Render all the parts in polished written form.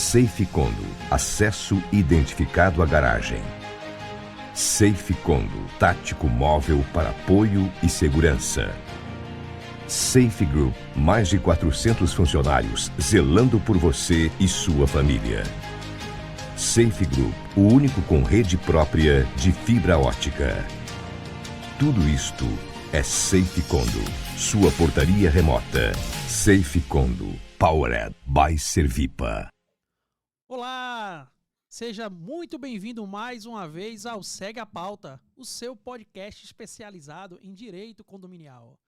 Safe Condo, acesso identificado à garagem. Safe Condo, tático móvel para apoio e segurança. Safe Group, mais de 400 funcionários zelando por você e sua família. Safe Group, o único com rede própria de fibra ótica. Tudo isto é Safe Condo, sua portaria remota. Safe Condo, Powered by Servipa. Olá! Seja muito bem-vindo mais uma vez ao Segue a Pauta, o seu podcast especializado em direito condominial.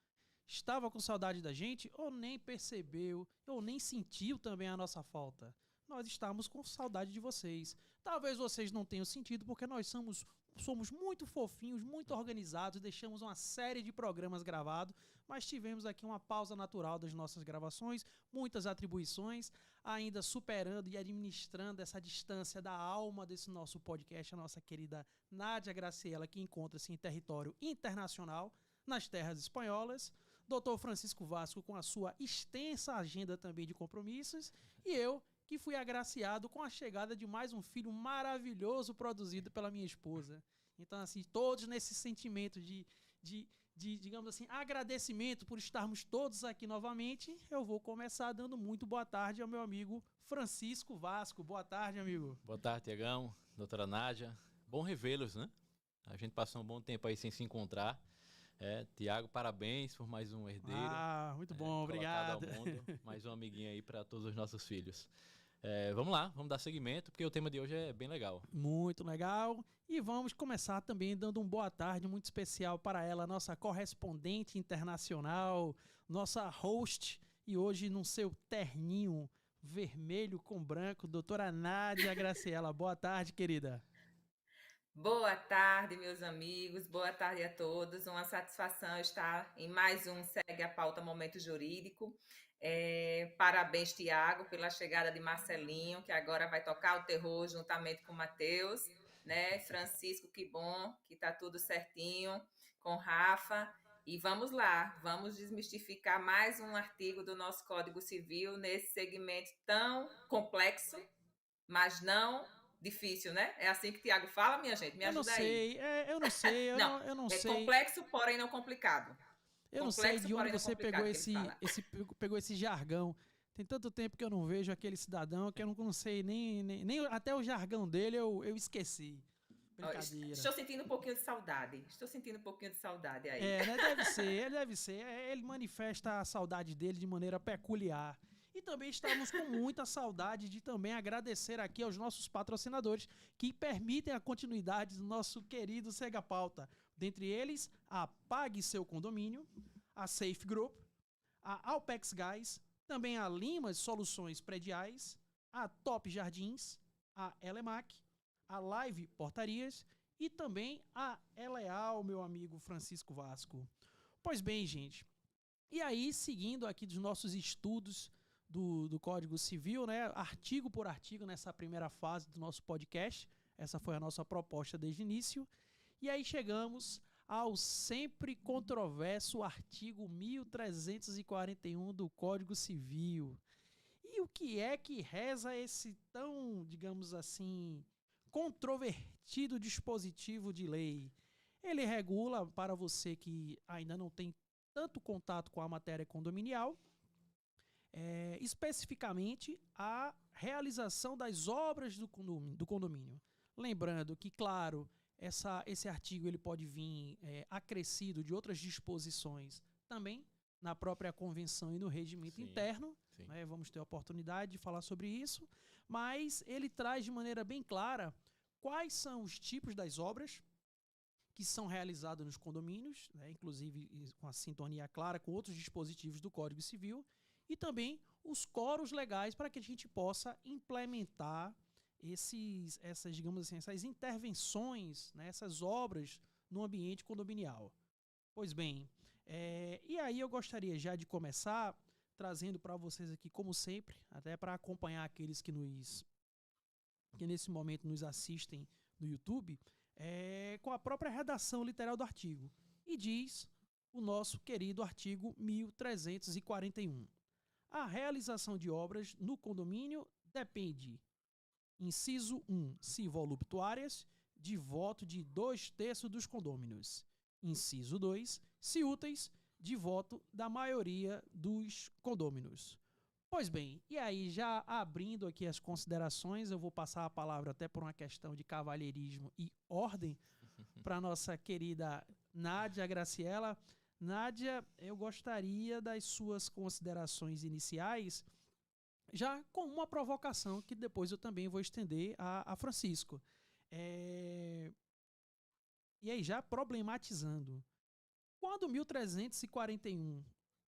Estava com saudade da gente ou nem percebeu, ou nem sentiu também a nossa falta? Nós estamos com saudade de vocês. Talvez vocês não tenham sentido porque nós somos muito fofinhos, muito organizados, deixamos uma série de programas gravados, mas tivemos aqui uma pausa natural das nossas gravações, muitas atribuições, ainda superando e administrando essa distância da alma desse nosso podcast, a nossa querida Nádia Graciela, que encontra-se em território internacional, nas terras espanholas, Dr. Francisco Vasco com a sua extensa agenda também de compromissos, e eu, que fui agraciado com a chegada de mais um filho maravilhoso produzido pela minha esposa. Então, assim, todos nesse sentimento de digamos assim, agradecimento por estarmos todos aqui novamente, eu vou começar dando muito boa tarde ao meu amigo Francisco Vasco. Boa tarde, amigo. Boa tarde, Tiagão, doutora Nádia. Bom revê-los, né? A gente passou um bom tempo aí sem se encontrar. Tiago, parabéns por mais um herdeiro. Ah, muito bom, obrigado. Ao mundo, mais um amiguinho aí para todos os nossos filhos. Vamos lá, vamos dar seguimento, porque o tema de hoje é bem legal. Muito legal. E vamos começar também dando uma boa tarde muito especial para ela, nossa correspondente internacional, nossa host, e hoje no seu terninho vermelho com branco, doutora Nádia Graciela. Boa tarde, querida. Boa tarde, meus amigos. Boa tarde a todos. Uma satisfação estar em mais um Segue a Pauta Momento Jurídico. Parabéns, Tiago, pela chegada de Marcelinho, que agora vai tocar o terror juntamente com o Matheus, né? Francisco, que bom, que tá tudo certinho, com Rafa. E vamos lá, vamos desmistificar mais um artigo do nosso Código Civil nesse segmento tão complexo, mas não difícil, né? É assim que o Tiago fala, minha gente? Me ajuda aí. Eu não sei, eu não sei. Complexo, porém não complicado. Eu não sei de onde você pegou esse jargão. Tem tanto tempo que eu não vejo aquele cidadão que eu não sei nem até o jargão dele eu esqueci. Brincadeira. Estou sentindo um pouquinho de saudade. Aí. Né? Deve ser. Ele manifesta a saudade dele de maneira peculiar. E também estamos com muita saudade de também agradecer aqui aos nossos patrocinadores que permitem a continuidade do nosso querido Segue a Pauta. Dentre eles, a Pague Seu Condomínio, a Safe Group, a Alpex Gás, também a Limas Soluções Prediais, a Top Jardins, a Elemac, a Live Portarias e também a Eleal, meu amigo Francisco Vasco. Pois bem, gente, e aí, seguindo aqui dos nossos estudos do Código Civil, né, artigo por artigo nessa primeira fase do nosso podcast, essa foi a nossa proposta desde o início, e aí chegamos ao sempre controverso artigo 1341 do Código Civil. E o que é que reza esse tão, digamos assim, controvertido dispositivo de lei? Ele regula, para você que ainda não tem tanto contato com a matéria condominial, especificamente a realização das obras do condomínio. Lembrando que, claro, esse artigo ele pode vir acrescido de outras disposições também na própria convenção e no regimento interno. Sim. Né? Vamos ter a oportunidade de falar sobre isso, mas ele traz de maneira bem clara quais são os tipos das obras que são realizadas nos condomínios, né? Inclusive com a sintonia clara com outros dispositivos do Código Civil, e também os coros legais para que a gente possa implementar essas intervenções, né, essas obras no ambiente condominial. Pois bem, e aí eu gostaria já de começar trazendo para vocês aqui, como sempre, até para acompanhar aqueles que nesse momento nos assistem no YouTube, com a própria redação literal do artigo. E diz o nosso querido artigo 1341. A realização de obras no condomínio depende Inciso 1, se voluptuárias, de voto de 2/3 dos condôminos. Inciso 2, se úteis, de voto da maioria dos condôminos. Pois bem, e aí já abrindo aqui as considerações, eu vou passar a palavra até por uma questão de cavalheirismo e ordem para nossa querida Nádia Graciela. Nádia, eu gostaria das suas considerações iniciais, já com uma provocação que depois eu também vou estender a Francisco. E aí, já problematizando, quando 1341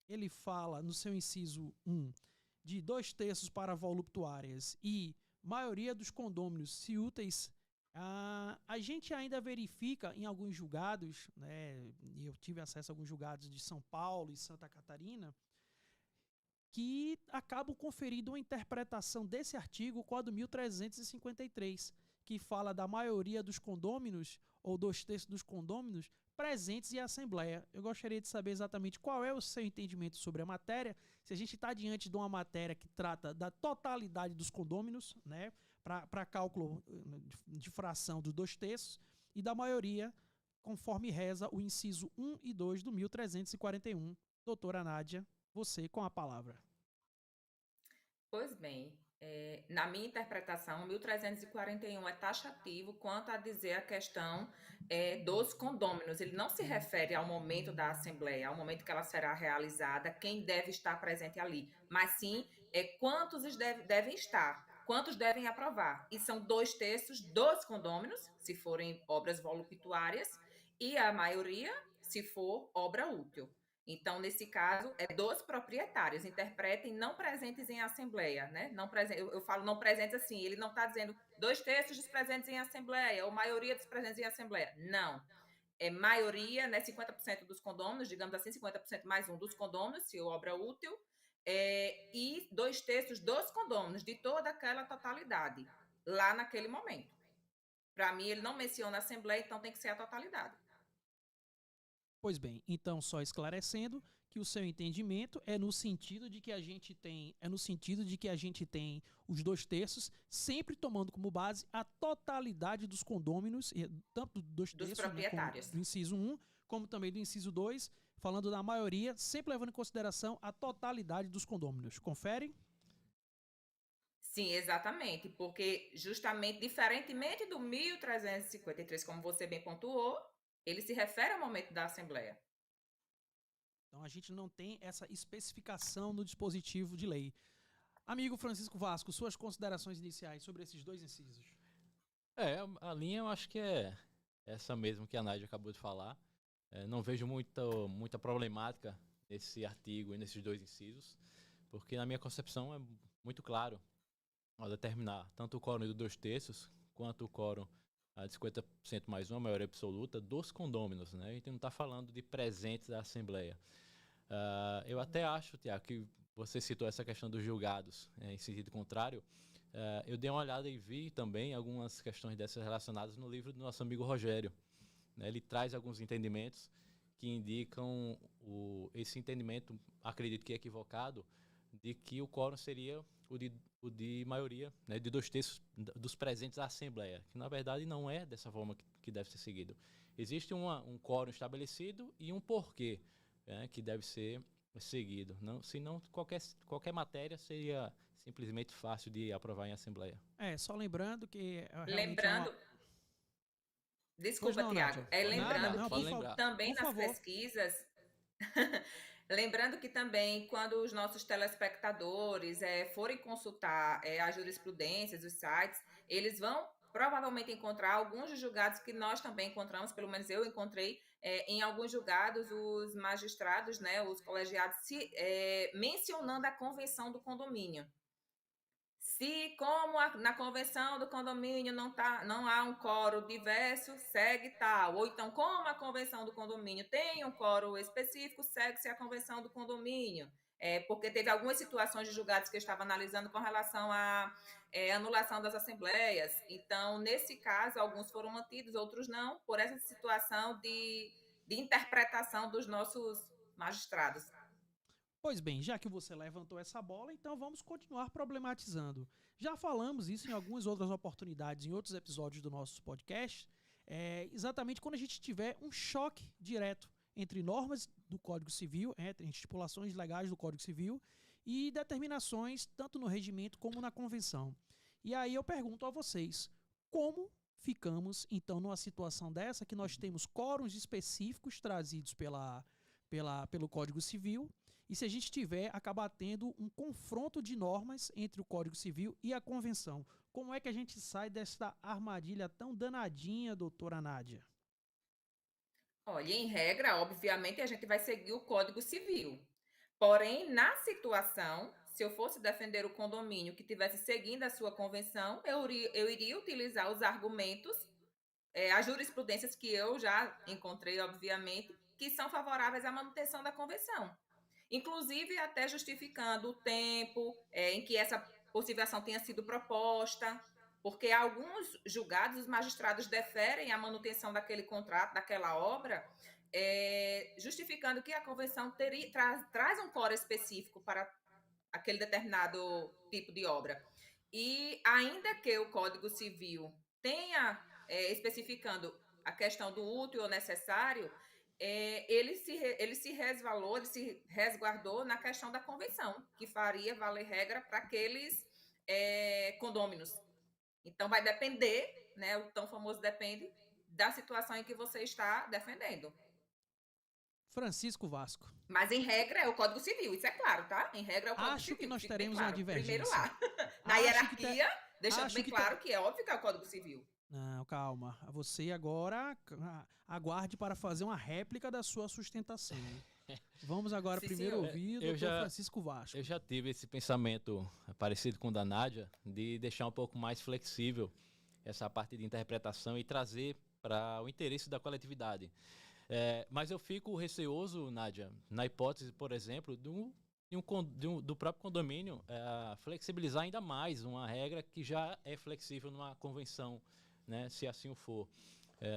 ele fala no seu inciso 1 de 2/3 para voluptuárias e maioria dos condôminos se úteis, a gente ainda verifica em alguns julgados, né, e eu tive acesso a alguns julgados de São Paulo e Santa Catarina, que acabam conferindo uma interpretação desse artigo, Código 1353, que fala da maioria dos condôminos, ou 2/3 dos condôminos, presentes em assembleia. Eu gostaria de saber exatamente qual é o seu entendimento sobre a matéria, se a gente está diante de uma matéria que trata da totalidade dos condôminos, né, para cálculo de fração dos 2/3, e da maioria, conforme reza o inciso 1 e 2 do 1341. Doutora Nádia, você com a palavra. Pois bem, na minha interpretação, 1341 é taxativo quanto a dizer a questão dos condôminos. Ele não se refere ao momento da Assembleia, ao momento que ela será realizada, quem deve estar presente ali, mas sim quantos devem estar, quantos devem aprovar. E são 2/3 dos condôminos, se forem obras voluptuárias, e a maioria, se for obra útil. Então, nesse caso, é dos proprietários, interpretem não presentes em assembleia, né? Não eu falo não presentes assim, ele não está dizendo 2/3 dos presentes em assembleia, ou maioria dos presentes em assembleia. Não. É maioria, né? 50% dos condôminos, digamos assim, 50% mais um dos condôminos, se obra útil, e 2/3 dos condôminos, de toda aquela totalidade, lá naquele momento. Para mim, ele não menciona a assembleia, então tem que ser a totalidade. Pois bem, então só esclarecendo que o seu entendimento é no sentido de que a gente tem, os 2/3 sempre tomando como base a totalidade dos condôminos, tanto dos 2/3, dos proprietários, né, do inciso 1, como também do inciso 2, falando da maioria, sempre levando em consideração a totalidade dos condôminos. Confere? Sim, exatamente, porque justamente, diferentemente do 1353, como você bem pontuou, ele se refere ao momento da Assembleia. Então a gente não tem essa especificação no dispositivo de lei. Amigo Francisco Vasco, suas considerações iniciais sobre esses dois incisos. A linha eu acho que é essa mesmo que a Nádia acabou de falar. Não vejo muita problemática nesse artigo e nesses dois incisos, porque na minha concepção é muito claro ao determinar tanto o quórum de 2/3 quanto o quórum de 50% mais uma, maioria absoluta, dos condôminos, né? A gente não está falando de presentes da Assembleia. Eu até acho, Tiago, que você citou essa questão dos julgados em sentido contrário. Eu dei uma olhada e vi também algumas questões dessas relacionadas no livro do nosso amigo Rogério, né? Ele traz alguns entendimentos que indicam esse entendimento, acredito que é equivocado, de que o quórum seria o de maioria, né, de 2/3 dos presentes à Assembleia, que na verdade não é dessa forma que deve ser seguido. Existe um quórum estabelecido e um porquê, né, que deve ser seguido. Senão qualquer matéria seria simplesmente fácil de aprovar em Assembleia. Só lembrando que... Desculpa, Tiago. Lembrando que também nas pesquisas... Lembrando que também, quando os nossos telespectadores forem consultar as jurisprudências, os sites, eles vão provavelmente encontrar alguns dos julgados que nós também encontramos, pelo menos eu encontrei, em alguns julgados, os magistrados, né, os colegiados, mencionando a convenção do condomínio. Se, como na convenção do condomínio não há um quórum diverso, segue tal. Ou então, como a convenção do condomínio tem um quórum específico, segue-se a convenção do condomínio. Porque teve algumas situações de julgados que eu estava analisando com relação à anulação das assembleias. Então, nesse caso, alguns foram mantidos, outros não, por essa situação de interpretação dos nossos magistrados. Pois bem, já que você levantou essa bola, então vamos continuar problematizando. Já falamos isso em algumas outras oportunidades, em outros episódios do nosso podcast, exatamente quando a gente tiver um choque direto entre normas do Código Civil, entre estipulações legais do Código Civil e determinações tanto no regimento como na convenção. E aí eu pergunto a vocês, como ficamos então numa situação dessa que nós temos quórums específicos trazidos pelo Código Civil e se a gente acabar tendo um confronto de normas entre o Código Civil e a Convenção? Como é que a gente sai dessa armadilha tão danadinha, doutora Nádia? Olha, em regra, obviamente, a gente vai seguir o Código Civil. Porém, na situação, se eu fosse defender o condomínio que estivesse seguindo a sua convenção, eu iria utilizar os argumentos, as jurisprudências que eu já encontrei, obviamente, que são favoráveis à manutenção da convenção. Inclusive, até justificando o tempo em que essa possível ação tenha sido proposta, porque alguns julgados, os magistrados deferem a manutenção daquele contrato, daquela obra, justificando que a convenção traz um quórum específico para aquele determinado tipo de obra. E ainda que o Código Civil tenha especificando a questão do útil ou necessário, ele se resguardou na questão da convenção, que faria valer regra para aqueles condôminos. Então, vai depender, né, o tão famoso depende, da situação em que você está defendendo. Francisco Vasco. Mas, em regra, é o Código Civil, isso é claro, tá? Em regra, é o Código Civil. Acho que nós fica teremos claro. uma divergência. Primeiro lá. Na hierarquia, deixando bem claro que é óbvio que é o Código Civil. Não, calma. Você agora aguarde para fazer uma réplica da sua sustentação. Vamos agora primeiro ouvir o doutor Francisco Vasco. Eu já tive esse pensamento parecido com o da Nádia, de deixar um pouco mais flexível essa parte de interpretação e trazer para o interesse da coletividade. Mas eu fico receoso, Nádia, na hipótese, por exemplo, do próprio condomínio flexibilizar ainda mais uma regra que já é flexível numa convenção, né, se assim o for.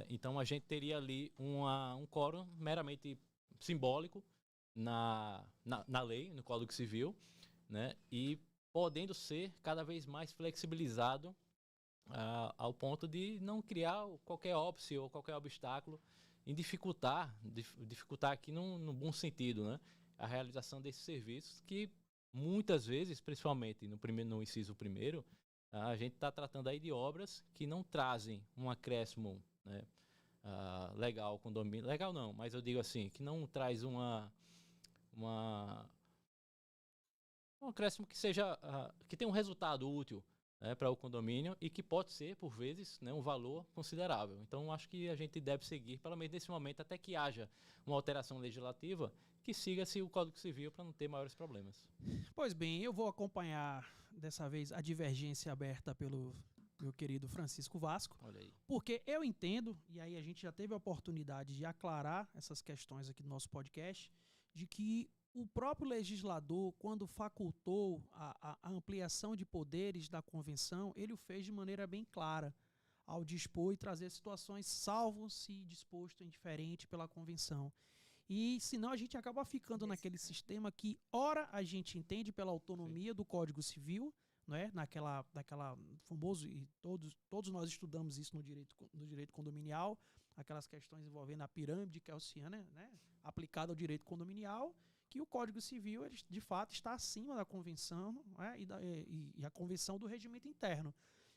Então a gente teria ali um quórum meramente simbólico na lei, no Código Civil, né, e podendo ser cada vez mais flexibilizado ao ponto de não criar qualquer óbice ou qualquer obstáculo em dificultar aqui no bom sentido, né, a realização desses serviços que muitas vezes, principalmente no inciso primeiro, a gente está tratando aí de obras que não trazem um acréscimo, né, legal ao condomínio. Legal não, mas eu digo assim, que não traz um acréscimo que tenha um resultado útil, né, para o condomínio e que pode ser, por vezes, né, um valor considerável. Então, acho que a gente deve seguir, pelo menos nesse momento, até que haja uma alteração legislativa que siga-se o Código Civil para não ter maiores problemas. Pois bem, eu vou acompanhar dessa vez a divergência aberta pelo meu querido Francisco Vasco. Olha aí. Porque eu entendo, e aí a gente já teve a oportunidade de aclarar essas questões aqui no nosso podcast, de que o próprio legislador, quando facultou a ampliação de poderes da convenção, ele o fez de maneira bem clara, ao dispor e trazer situações salvo se disposto em diferente pela convenção. E senão a gente acaba ficando naquele sistema que ora a gente entende pela autonomia do Código Civil, né, naquela famoso, e todos nós estudamos isso no direito condominial, aquelas questões envolvendo a pirâmide kelsiana, né, aplicada ao direito condominial, que o Código Civil, ele, de fato, está acima da convenção, né, e a convenção do regimento interno.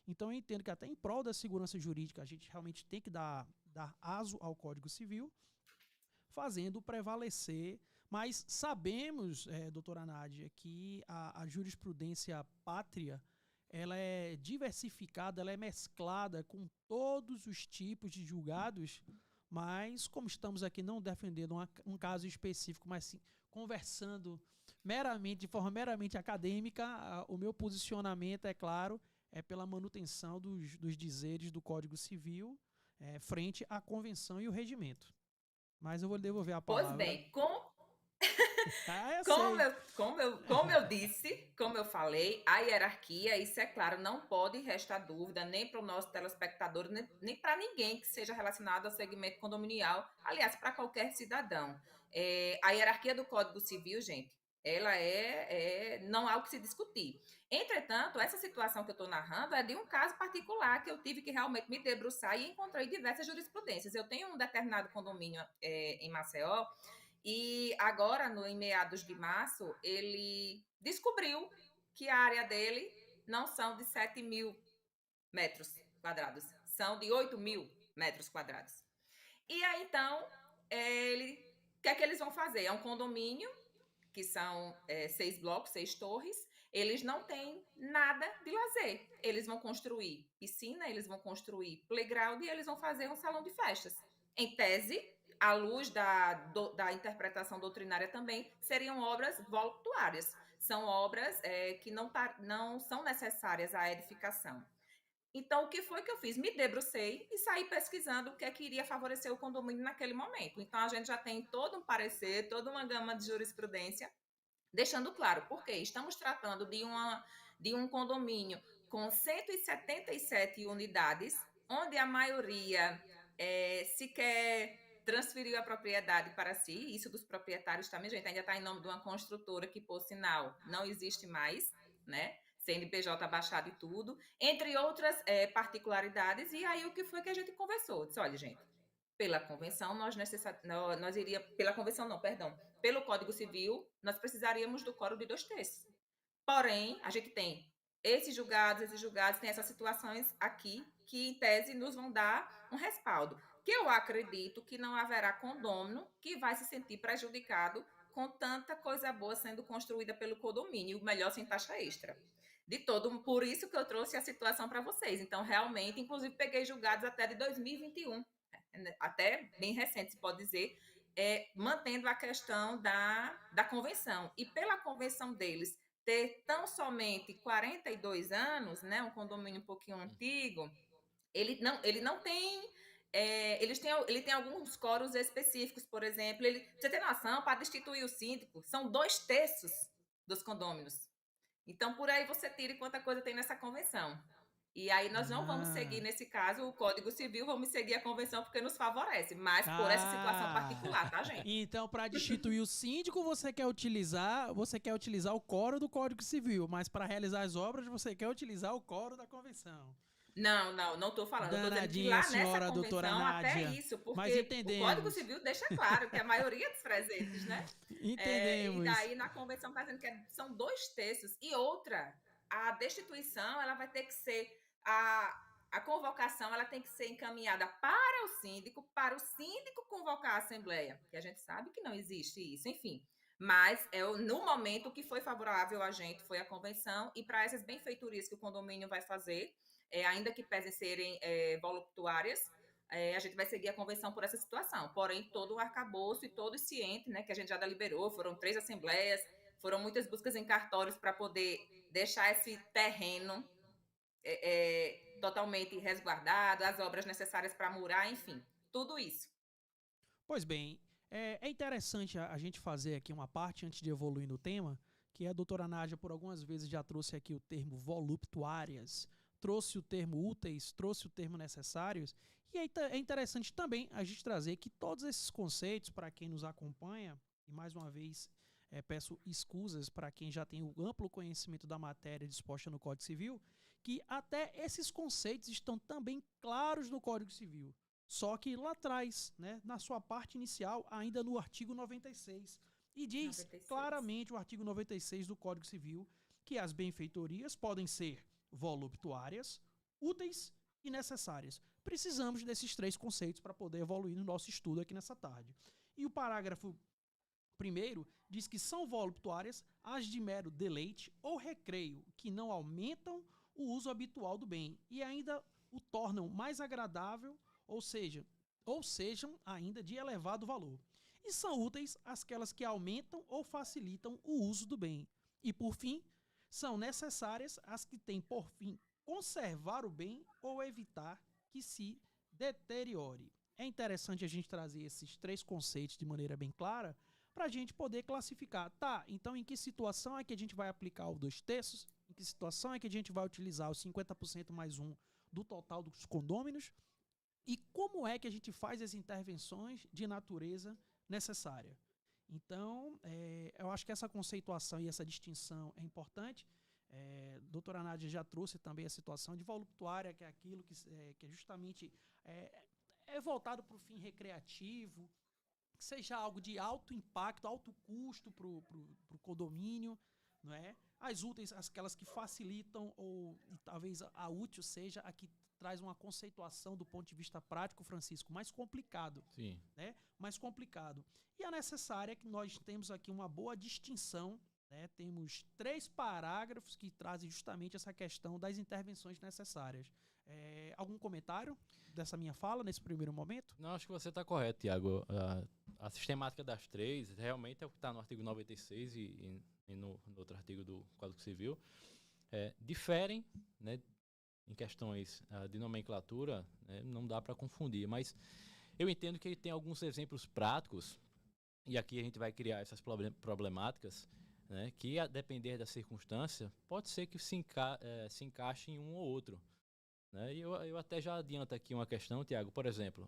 Então eu entendo que até em prol da segurança jurídica a gente realmente tem que dar aso ao Código Civil, fazendo prevalecer, mas sabemos, doutora Nádia, que a jurisprudência pátria, ela é diversificada, ela é mesclada com todos os tipos de julgados, mas como estamos aqui não defendendo um caso específico, mas sim conversando de forma meramente acadêmica, o meu posicionamento, é claro, é pela manutenção dos dizeres do Código Civil frente à convenção e o regimento. Mas eu vou devolver a palavra. Pois bem, como eu disse, como eu falei, a hierarquia, isso é claro, não pode restar dúvida nem para o nosso telespectador, nem para ninguém que seja relacionado ao segmento condominial, aliás, para qualquer cidadão. A hierarquia do Código Civil, gente, ela não há o que se discutir. Entretanto, essa situação que eu estou narrando é de um caso particular que eu tive que realmente me debruçar e encontrei diversas jurisprudências. Eu tenho um determinado condomínio em Maceió e agora, em meados de março, ele descobriu que a área dele não são de 7.000 metros quadrados, são de 8.000 metros quadrados. E aí, então, o que é que eles vão fazer? É um condomínio que são 6 blocos, 6 torres, eles não têm nada de lazer. Eles vão construir piscina, eles vão construir playground e eles vão fazer um salão de festas. Em tese, à luz da interpretação doutrinária também, seriam obras voluptuárias. São obras que não são necessárias à edificação. Então, o que foi que eu fiz? Me debrucei e saí pesquisando o que é que iria favorecer o condomínio naquele momento. Então, a gente já tem todo um parecer, toda uma gama de jurisprudência, deixando claro, porque estamos tratando de um condomínio com 177 unidades, onde a maioria sequer transferiu a propriedade para si. Isso dos proprietários também, gente, ainda está em nome de uma construtora que, por sinal, não existe mais, né? CNPJ baixado e tudo, entre outras particularidades. E aí, o que foi que a gente conversou? Disse, olha, gente, pela convenção, nós iríamos... Pela convenção, não, perdão. Pelo Código Civil, nós precisaríamos do quórum de 2/3. Porém, a gente tem esses julgados, tem essas situações aqui que, em tese, nos vão dar um respaldo. Que eu acredito que não haverá condômino que vai se sentir prejudicado com tanta coisa boa sendo construída pelo condomínio, melhor sem taxa extra. De todo, por isso que eu trouxe a situação para vocês. Então, realmente, inclusive, peguei julgados até de 2021, até bem recente, se pode dizer, mantendo a questão da convenção. E pela convenção deles ter tão somente 42 anos, né, um condomínio um pouquinho antigo, ele não tem... ele tem alguns quóruns específicos, por exemplo. Você tem noção, para destituir o síndico, são 2/3 dos condôminos. Então, por aí você tira quanta coisa tem nessa convenção. E aí nós não vamos seguir, nesse caso, o Código Civil, vamos seguir a convenção porque nos favorece, mas por essa situação particular, tá, gente? Então, para destituir o síndico, você quer utilizar o quórum do Código Civil, mas para realizar as obras, você quer utilizar o quórum da convenção. Não estou falando. Danadinha, eu estou dizendo que lá senhora, nessa convenção até isso, porque o Código Civil deixa claro que a maioria dos presentes, né? Entendemos. E daí na convenção está dizendo que são 2/3. E outra, a destituição, ela vai ter que ser, a convocação, ela tem que ser encaminhada para o síndico convocar a assembleia, que a gente sabe que não existe isso, enfim. Mas no momento o que foi favorável a gente foi a convenção, e para essas benfeitorias que o condomínio vai fazer, ainda que pesem serem voluptuárias, a gente vai seguir a convenção por essa situação. Porém, todo o arcabouço e todo ciente, né, que a gente já deliberou, foram 3 assembleias, foram muitas buscas em cartórios para poder deixar esse terreno totalmente resguardado, as obras necessárias para murar, enfim, tudo isso. Pois bem, é interessante a gente fazer aqui uma parte antes de evoluir no tema, que a doutora Nádia por algumas vezes já trouxe aqui o termo voluptuárias, trouxe o termo úteis, trouxe o termo necessários, e é interessante também a gente trazer que todos esses conceitos, para quem nos acompanha, e mais uma vez peço escusas para quem já tem o amplo conhecimento da matéria disposta no Código Civil, que até esses conceitos estão também claros no Código Civil. Só que lá atrás, né, na sua parte inicial, ainda no artigo 96, e diz 96. Claramente o artigo 96 do Código Civil que as benfeitorias podem ser voluptuárias, úteis e necessárias. Precisamos desses 3 conceitos para poder evoluir no nosso estudo aqui nessa tarde. E o parágrafo 1º diz que são voluptuárias as de mero deleite ou recreio, que não aumentam o uso habitual do bem e ainda o tornam mais agradável, ou sejam ainda de elevado valor. E são úteis aquelas que aumentam ou facilitam o uso do bem. E, por fim, são necessárias as que têm por fim conservar o bem ou evitar que se deteriore. É interessante a gente trazer esses 3 conceitos de maneira bem clara para a gente poder classificar. Tá, então em que situação é que a gente vai aplicar o 2/3? Em que situação é que a gente vai utilizar os 50% mais 1 do total dos condôminos? E como é que a gente faz as intervenções de natureza necessária? Então, eu acho que essa conceituação e essa distinção é importante. Doutora Nádia já trouxe também a situação de voluptuária, que é aquilo que é justamente voltado para o fim recreativo, que seja algo de alto impacto, alto custo para o condomínio, não é? As úteis, aquelas que facilitam, e talvez a útil seja a que traz uma conceituação do ponto de vista prático, Francisco, mais complicado. Sim. Né? Mais complicado. E a necessária é que nós temos aqui uma boa distinção, né? Temos 3 parágrafos que trazem justamente essa questão das intervenções necessárias. Algum comentário dessa minha fala nesse primeiro momento? Não, acho que você está correto, Tiago. A sistemática das 3 realmente é o que está no artigo 96 e no outro artigo do Código Civil. Diferem, né, em questões de nomenclatura, né, não dá para confundir, mas eu entendo que ele tem alguns exemplos práticos, e aqui a gente vai criar essas problemáticas, né, que, a depender da circunstância, pode ser que se encaixe em um ou outro. Né? E eu até já adianto aqui uma questão, Tiago. Por exemplo,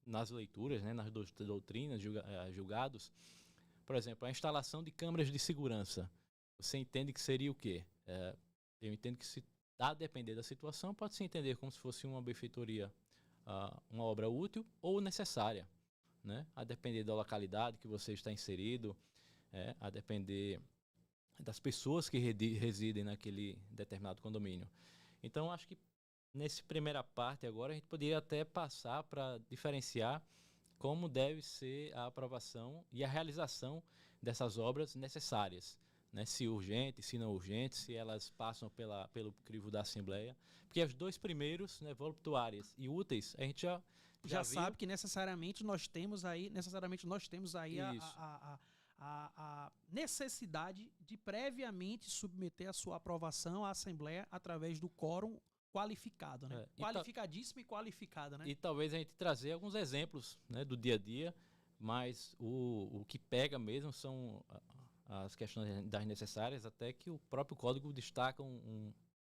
nas leituras, né, nas doutrinas, julgados, por exemplo, a instalação de câmeras de segurança. Você entende que seria o quê? Eu entendo que, se a depender da situação, pode-se entender como se fosse uma benfeitoria, uma obra útil ou necessária. Né? A depender da localidade que você está inserido, a depender das pessoas que residem naquele determinado condomínio. Então, acho que nessa primeira parte agora, a gente poderia até passar para diferenciar como deve ser a aprovação e a realização dessas obras necessárias. Né? Se urgente, se não urgente, se elas passam pelo crivo da Assembleia. Porque os 2 primeiros, né, voluptuárias e úteis, a gente já sabe que necessariamente nós temos aí a necessidade de previamente submeter a sua aprovação à Assembleia através do quórum qualificado, né? Qualificadíssimo e qualificada, né? E talvez a gente trazer alguns exemplos, né, do dia a dia, mas o que pega mesmo são as questões das necessárias, até que o próprio Código destaca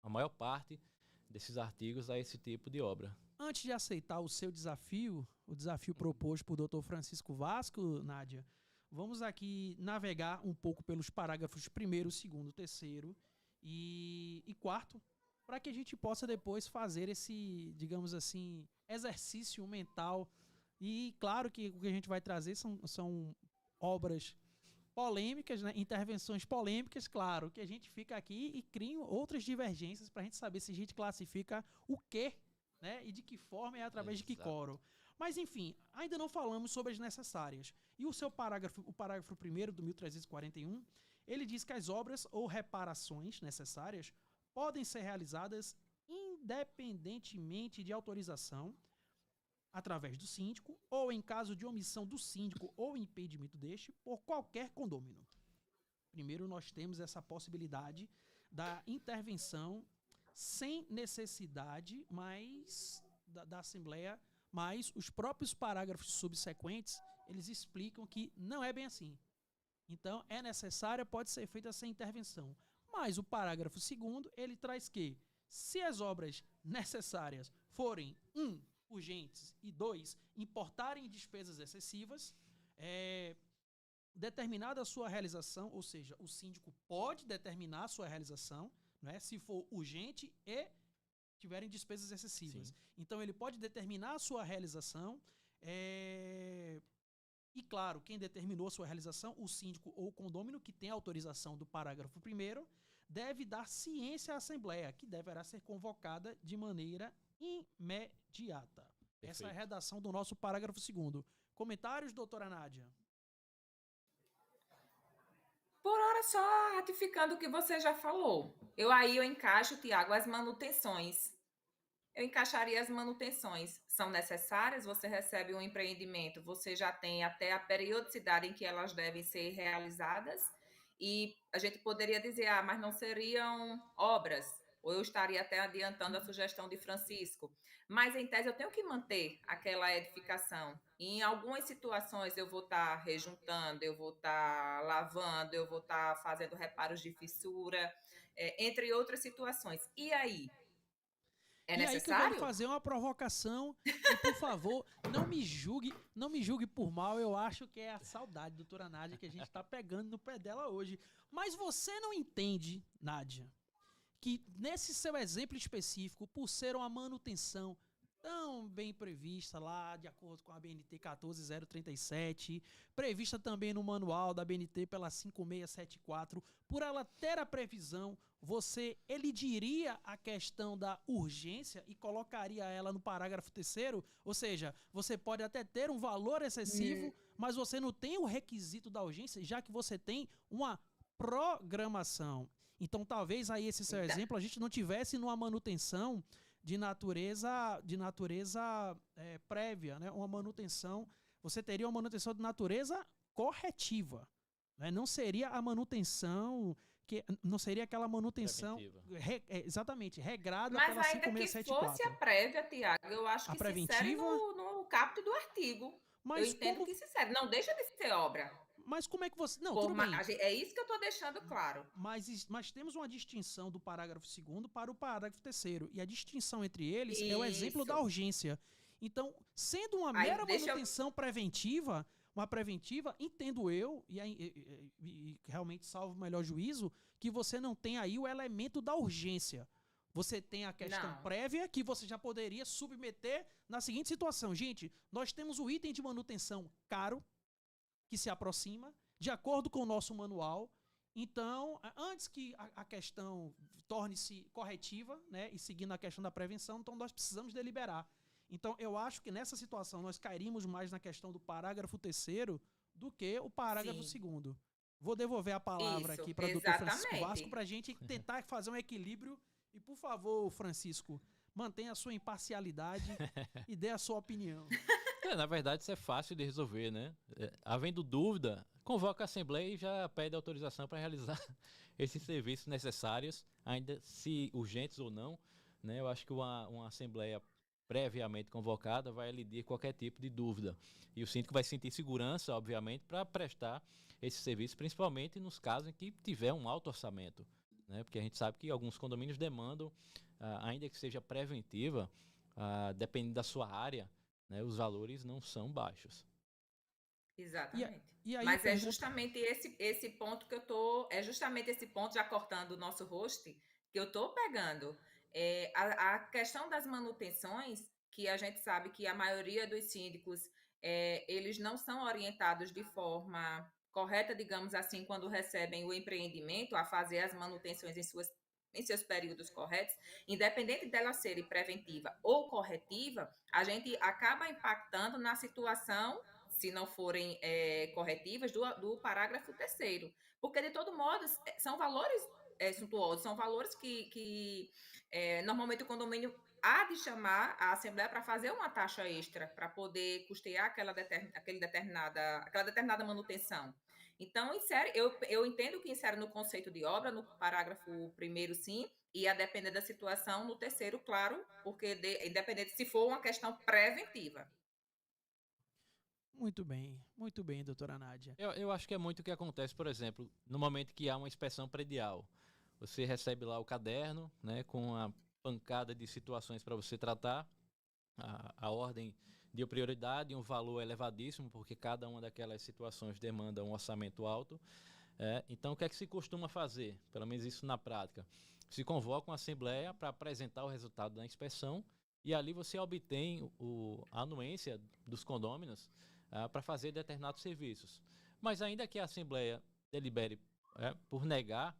a maior parte desses artigos a esse tipo de obra. Antes de aceitar o seu desafio, o desafio proposto por Dr. Francisco Vasco, Nádia, vamos aqui navegar um pouco pelos parágrafos 1º, 2º, 3º e 4º, para que a gente possa depois fazer esse, digamos assim, exercício mental. E claro que o que a gente vai trazer são obras polêmicas, né? Intervenções polêmicas, claro, que a gente fica aqui e cria outras divergências para a gente saber se a gente classifica o quê, né? E de que forma e através de que quórum. Mas, enfim, ainda não falamos sobre as necessárias. E o parágrafo 1º do 1341, ele diz que as obras ou reparações necessárias podem ser realizadas independentemente de autorização através do síndico ou em caso de omissão do síndico ou impedimento deste por qualquer condômino. Primeiro, nós temos essa possibilidade da intervenção sem necessidade da Assembleia, mas os próprios parágrafos subsequentes, eles explicam que não é bem assim. Então, é necessária, pode ser feita essa intervenção. Mas o parágrafo 2º, ele traz que, se as obras necessárias forem, 1, urgentes e 2, importarem despesas excessivas, determinada a sua realização, ou seja, o síndico pode determinar a sua realização, né, se for urgente e tiverem despesas excessivas. Sim. Então, ele pode determinar a sua realização, e, claro, quem determinou a sua realização, o síndico ou o condômino, que tem autorização do parágrafo 1º, deve dar ciência à Assembleia, que deverá ser convocada de maneira imediata. Perfeito. Essa é a redação do nosso parágrafo 2º. Comentários, doutora Nádia? Por hora, só ratificando o que você já falou. Eu encaixo, Tiago, as manutenções. Eu encaixaria as manutenções. São necessárias, você recebe um empreendimento, você já tem até a periodicidade em que elas devem ser realizadas, e a gente poderia dizer, mas não seriam obras, ou eu estaria até adiantando a sugestão de Francisco. Mas, em tese, eu tenho que manter aquela edificação. E em algumas situações eu vou estar rejuntando, eu vou estar lavando, eu vou estar fazendo reparos de fissura, entre outras situações. E aí? É E aí que eu quero necessário? fazer uma provocação, e por favor, não me julgue por mal, eu acho que é a saudade, doutora Nádia, que a gente tá pegando no pé dela hoje. Mas você não entende, Nádia, que nesse seu exemplo específico, por ser uma manutenção tão bem prevista lá, de acordo com a BNT 14037, prevista também no manual da BNT pela 5674, por ela ter a previsão, você elidiria a questão da urgência e colocaria ela no parágrafo 3º, ou seja, você pode até ter um valor excessivo, mas você não tem o requisito da urgência, já que você tem uma programação. Então, talvez aí esse seu exemplo a gente não tivesse numa manutenção de natureza prévia, né? Uma manutenção, você teria uma manutenção de natureza corretiva, né? Não seria a manutenção não seria aquela manutenção exatamente regrada Mas pela ainda que 5674. fosse a prévia, Tiago, eu acho A que se insere preventiva, no caput do artigo. Eu mas entendo que se insere. Não deixa de ser obra. como é que você... Não, tudo bem. É isso que eu estou deixando claro. Mas temos uma distinção do parágrafo 2º para o parágrafo 3º. E a distinção entre eles é o exemplo da urgência. Então, sendo uma mera manutenção preventiva, entendo eu, e realmente salvo o melhor juízo, que você não tem aí o elemento da urgência. Você tem a questão prévia que você já poderia submeter na seguinte situação. Gente, nós temos o item de manutenção caro, que se aproxima, de acordo com o nosso manual. Então, antes que a questão torne-se corretiva, né, e seguindo a questão da prevenção, então nós precisamos deliberar. Então, eu acho que nessa situação nós cairíamos mais na questão do parágrafo 3º do que o parágrafo 2º. Vou devolver a palavra aqui para o doutor Francisco Vasco para a gente tentar fazer um equilíbrio. E, por favor, Francisco, mantenha a sua imparcialidade e dê a sua opinião. Na verdade, isso é fácil de resolver, né? Havendo dúvida, convoca a Assembleia e já pede autorização para realizar esses serviços necessários, ainda se urgentes ou não, né? Eu acho que uma Assembleia previamente convocada vai elidir qualquer tipo de dúvida. E o síndico vai sentir segurança, obviamente, para prestar esse serviço, principalmente nos casos em que tiver um alto orçamento, né? Porque a gente sabe que alguns condomínios demandam, ainda que seja preventiva, dependendo da sua área, né, os valores não são baixos. Exatamente. E aí mas é justamente esse ponto que eu tô... É justamente esse ponto, já cortando o nosso host, que eu tô pegando. A questão das manutenções, que a gente sabe que a maioria dos síndicos, eles não são orientados de forma correta, digamos assim, quando recebem o empreendimento, a fazer as manutenções em seus períodos corretos, independente dela ser preventiva ou corretiva, a gente acaba impactando na situação, se não forem corretivas, do parágrafo 3º. Porque, de todo modo, são valores suntuosos, são valores que normalmente o condomínio há de chamar a Assembleia para fazer uma taxa extra, para poder custear aquela determinada manutenção. Então, eu entendo que insere no conceito de obra, no parágrafo 1º, sim, e a depender da situação, no 3º, claro, porque independente se for uma questão preventiva. Muito bem, doutora Nádia. Eu acho que é muito o que acontece, por exemplo, no momento que há uma inspeção predial. Você recebe lá o caderno, né, com a pancada de situações para você tratar, a ordem de prioridade, um valor elevadíssimo, porque cada uma daquelas situações demanda um orçamento alto. Então, o que é que se costuma fazer? Pelo menos isso na prática. Se convoca uma assembleia para apresentar o resultado da inspeção e ali você obtém a anuência dos condôminos para fazer determinados serviços. Mas ainda que a assembleia delibere por negar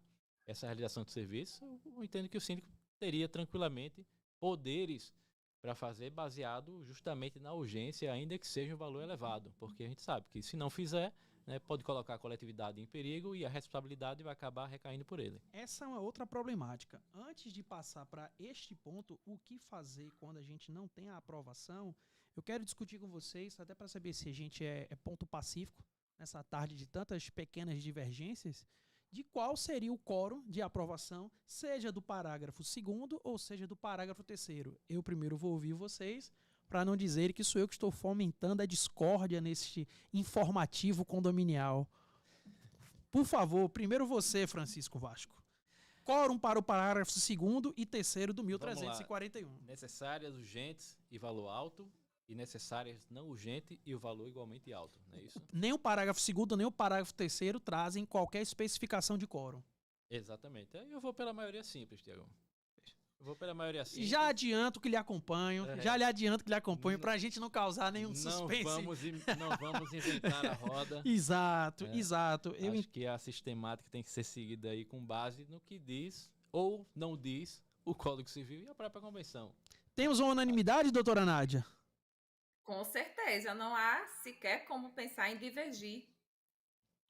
essa realização de serviço, eu entendo que o síndico teria tranquilamente poderes para fazer baseado justamente na urgência, ainda que seja um valor elevado, porque a gente sabe que se não fizer, né, pode colocar a coletividade em perigo e a responsabilidade vai acabar recaindo por ele. Essa é uma outra problemática. Antes de passar para este ponto, o que fazer quando a gente não tem a aprovação, eu quero discutir com vocês, até para saber se a gente é ponto pacífico nessa tarde de tantas pequenas divergências, de qual seria o quórum de aprovação, seja do parágrafo 2º ou seja do parágrafo 3º. Eu primeiro vou ouvir vocês, para não dizer que sou eu que estou fomentando a discórdia neste informativo condominial. Por favor, primeiro você, Francisco Vasco. quórum para o parágrafo 2º e 3º do Vamos lá. 1341. Necessárias, urgentes e valor alto, e necessárias não urgente e o valor igualmente alto, não é isso? Nem o parágrafo 2º, nem o parágrafo 3º trazem qualquer especificação de quórum. Exatamente. Aí eu vou pela maioria simples, Tiago. Eu vou pela maioria simples. Já adianto que lhe acompanho, já lhe adianto que lhe acompanho, pra gente não causar nenhum suspense. Não vamos inventar a roda. Exato, exato. Acho que a sistemática tem que ser seguida aí com base no que diz ou não diz o Código Civil e a própria Convenção. Temos uma unanimidade, doutora Nádia? Com certeza, não há sequer como pensar em divergir.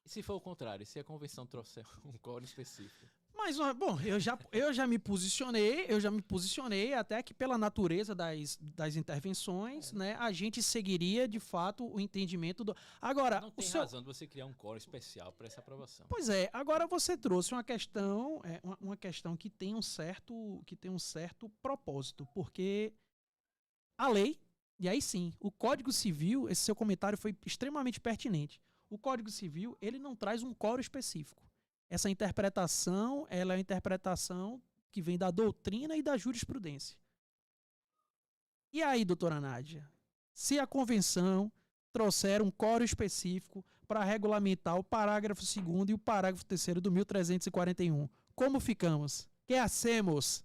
E se for o contrário, se a Convenção trouxer um código específico? Mas, bom, eu já me posicionei até que pela natureza das intervenções, né, a gente seguiria, de fato, o entendimento do... Agora, não tem razão de você criar um código especial para essa aprovação. Pois é, agora você trouxe uma questão, uma questão que tem um certo propósito, porque a lei, e aí sim, o Código Civil, esse seu comentário foi extremamente pertinente. O Código Civil, ele não traz um quórum específico. Essa interpretação, ela é uma interpretação que vem da doutrina e da jurisprudência. E aí, doutora Nádia, se a convenção trouxer um quórum específico para regulamentar o parágrafo 2º e o parágrafo 3º do 1341, como ficamos? Que hacemos?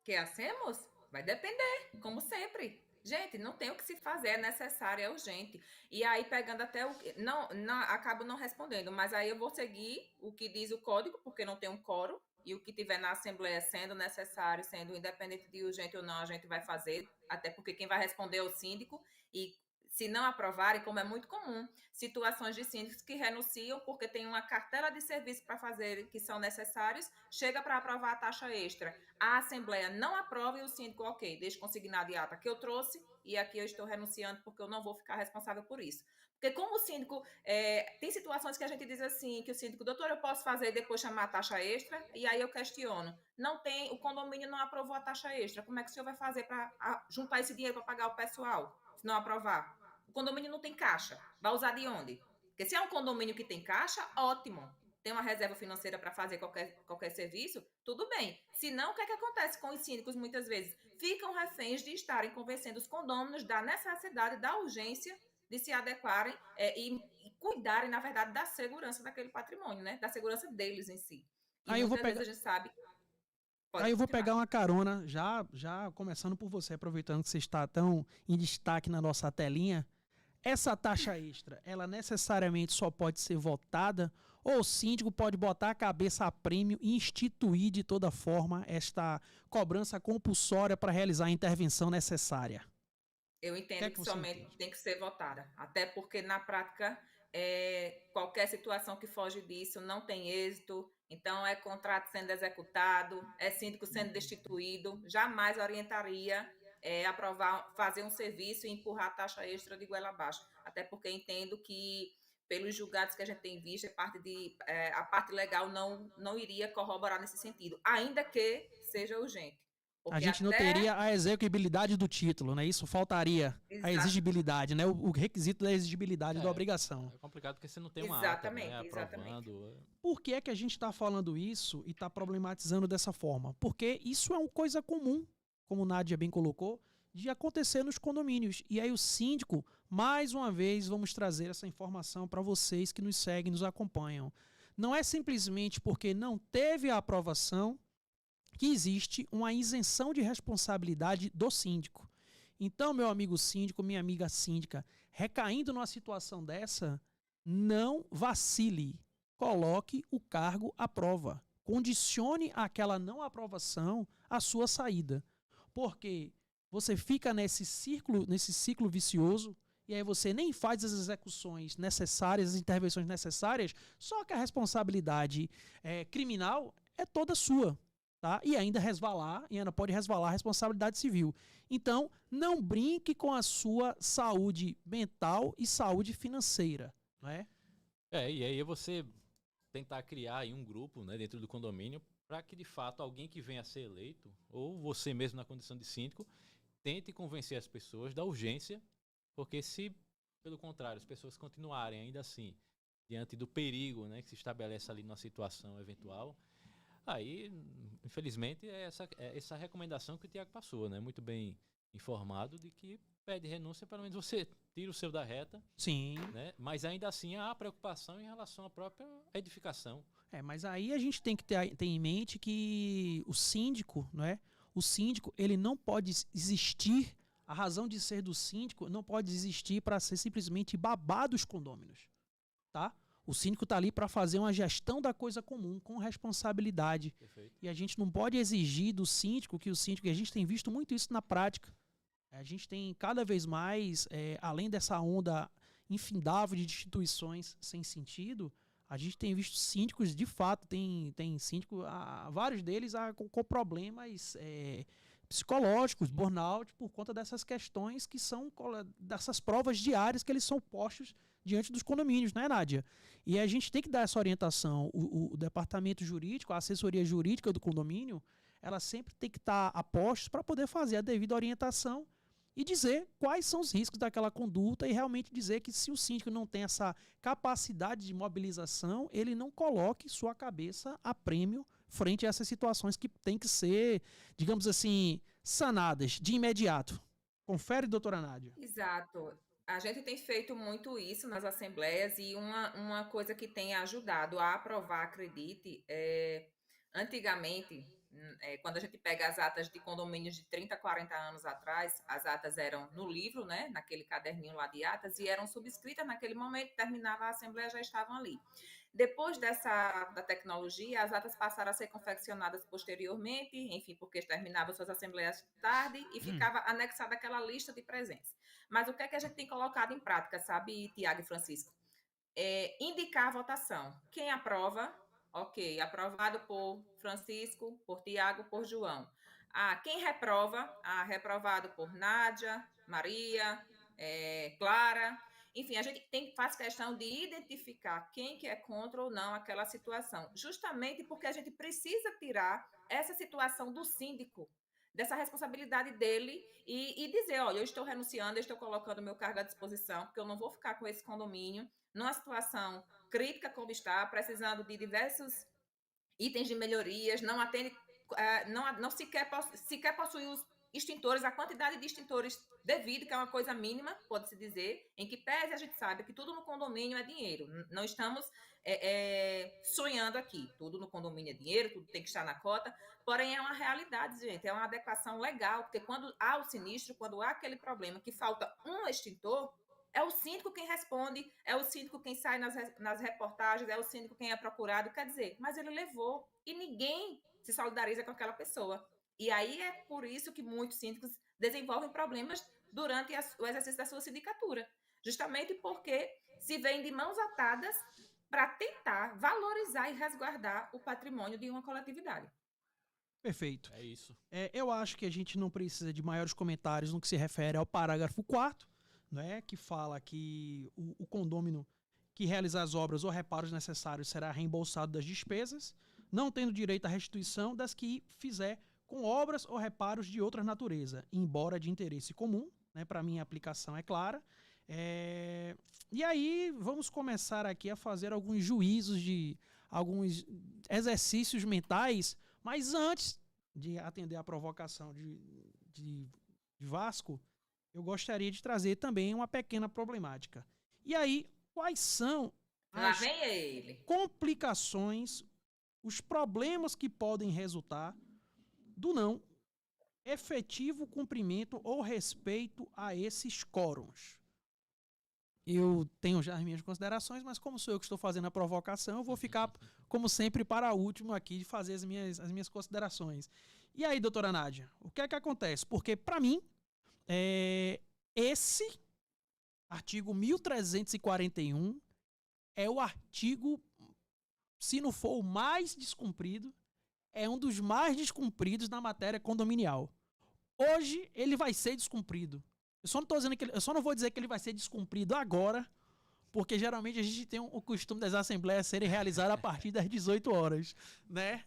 Que hacemos? Vai depender, como sempre. Gente, não tem o que se fazer, é necessário, é urgente. E aí, pegando até o... acabo não respondendo, mas aí eu vou seguir o que diz o código, porque não tem um quórum, e o que tiver na Assembleia sendo necessário, sendo independente de urgente ou não, a gente vai fazer, até porque quem vai responder é o síndico, e se não aprovarem, como é muito comum, situações de síndicos que renunciam porque tem uma cartela de serviços para fazer que são necessários, chega para aprovar a taxa extra. A Assembleia não aprova e o síndico, ok, deixa consignado de ata que eu trouxe e aqui eu estou renunciando porque eu não vou ficar responsável por isso. Porque como o síndico, tem situações que a gente diz assim, que o síndico, doutor, eu posso fazer e depois chamar a taxa extra? E aí eu questiono. Não tem, o condomínio não aprovou a taxa extra. Como é que o senhor vai fazer para juntar esse dinheiro para pagar o pessoal, se não aprovar? O condomínio não tem caixa. Vai usar de onde? Porque se é um condomínio que tem caixa, ótimo. Tem uma reserva financeira para fazer qualquer serviço, tudo bem. Se não, o que é que acontece com os síndicos muitas vezes? Ficam reféns de estarem convencendo os condôminos da necessidade, da urgência de se adequarem e cuidarem, na verdade, da segurança daquele patrimônio, né? Da segurança deles em si. E aí muitas vezes a gente sabe... Aí eu vou pegar uma carona, já começando por você, aproveitando que você está tão em destaque na nossa telinha. Essa taxa extra, ela necessariamente só pode ser votada ou o síndico pode botar a cabeça a prêmio e instituir de toda forma esta cobrança compulsória para realizar a intervenção necessária? Eu entendo que somente tem que ser votada. Até porque, na prática, qualquer situação que foge disso não tem êxito. Então, é contrato sendo executado, é síndico sendo destituído. Jamais orientaria aprovar, fazer um serviço e empurrar a taxa extra de goela abaixo. Até porque entendo que, pelos julgados que a gente tem visto, a parte legal não iria corroborar nesse sentido, ainda que seja urgente. A gente não teria a execuibilidade do título, né? Isso faltaria. Exato. A exigibilidade, né? O requisito da exigibilidade da obrigação. É complicado porque você não tem uma ata, né, aprovando. Por que é que a gente está falando isso e está problematizando dessa forma? Porque isso é uma coisa comum, como Nádia bem colocou, de acontecer nos condomínios. E aí o síndico, mais uma vez, vamos trazer essa informação para vocês que nos seguem, nos acompanham. Não é simplesmente porque não teve a aprovação que existe uma isenção de responsabilidade do síndico. Então, meu amigo síndico, minha amiga síndica, recaindo numa situação dessa, não vacile. Coloque o cargo à prova. Condicione aquela não aprovação à sua saída. Porque você fica nesse ciclo vicioso e aí você nem faz as execuções necessárias, as intervenções necessárias, só que a responsabilidade criminal é toda sua. Tá? E ainda pode resvalar a responsabilidade civil. Então, não brinque com a sua saúde mental e saúde financeira, não é? E aí você tentar criar aí um grupo, né, dentro do condomínio para que, de fato, alguém que venha a ser eleito, ou você mesmo na condição de síndico, tente convencer as pessoas da urgência, porque se, pelo contrário, as pessoas continuarem ainda assim, diante do perigo, né, que se estabelece ali numa situação eventual, Aí, infelizmente, é essa recomendação que o Tiago passou, né? Muito bem informado de que pede renúncia, pelo menos você tira o seu da reta, Sim. né? Mas ainda assim há preocupação em relação à própria edificação. Mas aí a gente tem que ter em mente que o síndico, não é? O síndico, ele não pode existir, a razão de ser do síndico não pode existir para ser simplesmente babá dos condôminos, tá? O síndico está ali para fazer uma gestão da coisa comum, com responsabilidade. Perfeito. E a gente não pode exigir do síndico que e a gente tem visto muito isso na prática. A gente tem cada vez mais, além dessa onda infindável de instituições sem sentido, a gente tem visto síndicos, de fato, tem síndico, vários deles com problemas psicológicos, burnout, por conta dessas questões que são, dessas provas diárias que eles são postos diante dos condomínios, né, Nádia? E a gente tem que dar essa orientação. O departamento jurídico, a assessoria jurídica do condomínio, ela sempre tem que estar a postos para poder fazer a devida orientação e dizer quais são os riscos daquela conduta e realmente dizer que se o síndico não tem essa capacidade de mobilização, ele não coloque sua cabeça a prêmio frente a essas situações que tem que ser, digamos assim, sanadas de imediato. Confere, doutora Nádia. Exato. A gente tem feito muito isso nas assembleias e uma coisa que tem ajudado a aprovar, acredite, antigamente, quando a gente pega as atas de condomínios de 30, 40 anos atrás, as atas eram no livro, né, naquele caderninho lá de atas, e eram subscritas naquele momento, terminava a assembleia, já estavam ali. Depois da tecnologia, as atas passaram a ser confeccionadas posteriormente, enfim, porque terminavam suas assembleias tarde e ficava anexada aquela lista de presença. Mas o que é que a gente tem colocado em prática, sabe, Tiago e Francisco? Indicar a votação. Quem aprova? Ok, aprovado por Francisco, por Tiago, por João. Quem reprova? Reprovado por Nádia, Maria, Clara. Enfim, a gente faz questão de identificar quem que é contra ou não aquela situação, justamente porque a gente precisa tirar essa situação do síndico, dessa responsabilidade dele e dizer, olha, eu estou renunciando, eu estou colocando meu cargo à disposição, porque eu não vou ficar com esse condomínio numa situação crítica como está, precisando de diversos itens de melhorias, não atende, não sequer possui os extintores, a quantidade de extintores devida, que é uma coisa mínima, pode-se dizer, em que pese a gente sabe que tudo no condomínio é dinheiro, não estamos sonhando aqui, tudo no condomínio é dinheiro, tudo tem que estar na cota, porém é uma realidade, gente, é uma adequação legal, porque quando há o sinistro, quando há aquele problema que falta um extintor, é o síndico quem responde, é o síndico quem sai nas reportagens, é o síndico quem é procurado, quer dizer, mas ele levou e ninguém se solidariza com aquela pessoa. E aí é por isso que muitos síndicos desenvolvem problemas durante o exercício da sua sindicatura, justamente porque se veem de mãos atadas para tentar valorizar e resguardar o patrimônio de uma coletividade. Perfeito. É isso. Eu acho que a gente não precisa de maiores comentários no que se refere ao parágrafo 4º, né, que fala que o condômino que realizar as obras ou reparos necessários será reembolsado das despesas, não tendo direito à restituição das que fizer com obras ou reparos de outra natureza, embora de interesse comum, né, para mim a aplicação é clara. E aí vamos começar aqui a fazer alguns juízos de alguns exercícios mentais, mas antes de atender a provocação de Vasco, eu gostaria de trazer também uma pequena problemática. E aí, quais são as complicações, os problemas que podem resultar do não efetivo cumprimento ou respeito a esses quórums? Eu tenho já as minhas considerações, mas como sou eu que estou fazendo a provocação, eu vou ficar, como sempre, para último aqui de fazer as minhas considerações. E aí, doutora Nádia, o que é que acontece? Porque, para mim, esse artigo 1341 é o artigo, se não for o mais descumprido, é um dos mais descumpridos na matéria condominial. Hoje ele vai ser descumprido. Eu só não vou dizer que ele vai ser descumprido agora, porque geralmente a gente tem o costume das assembleias serem realizadas a partir das 18 horas, né?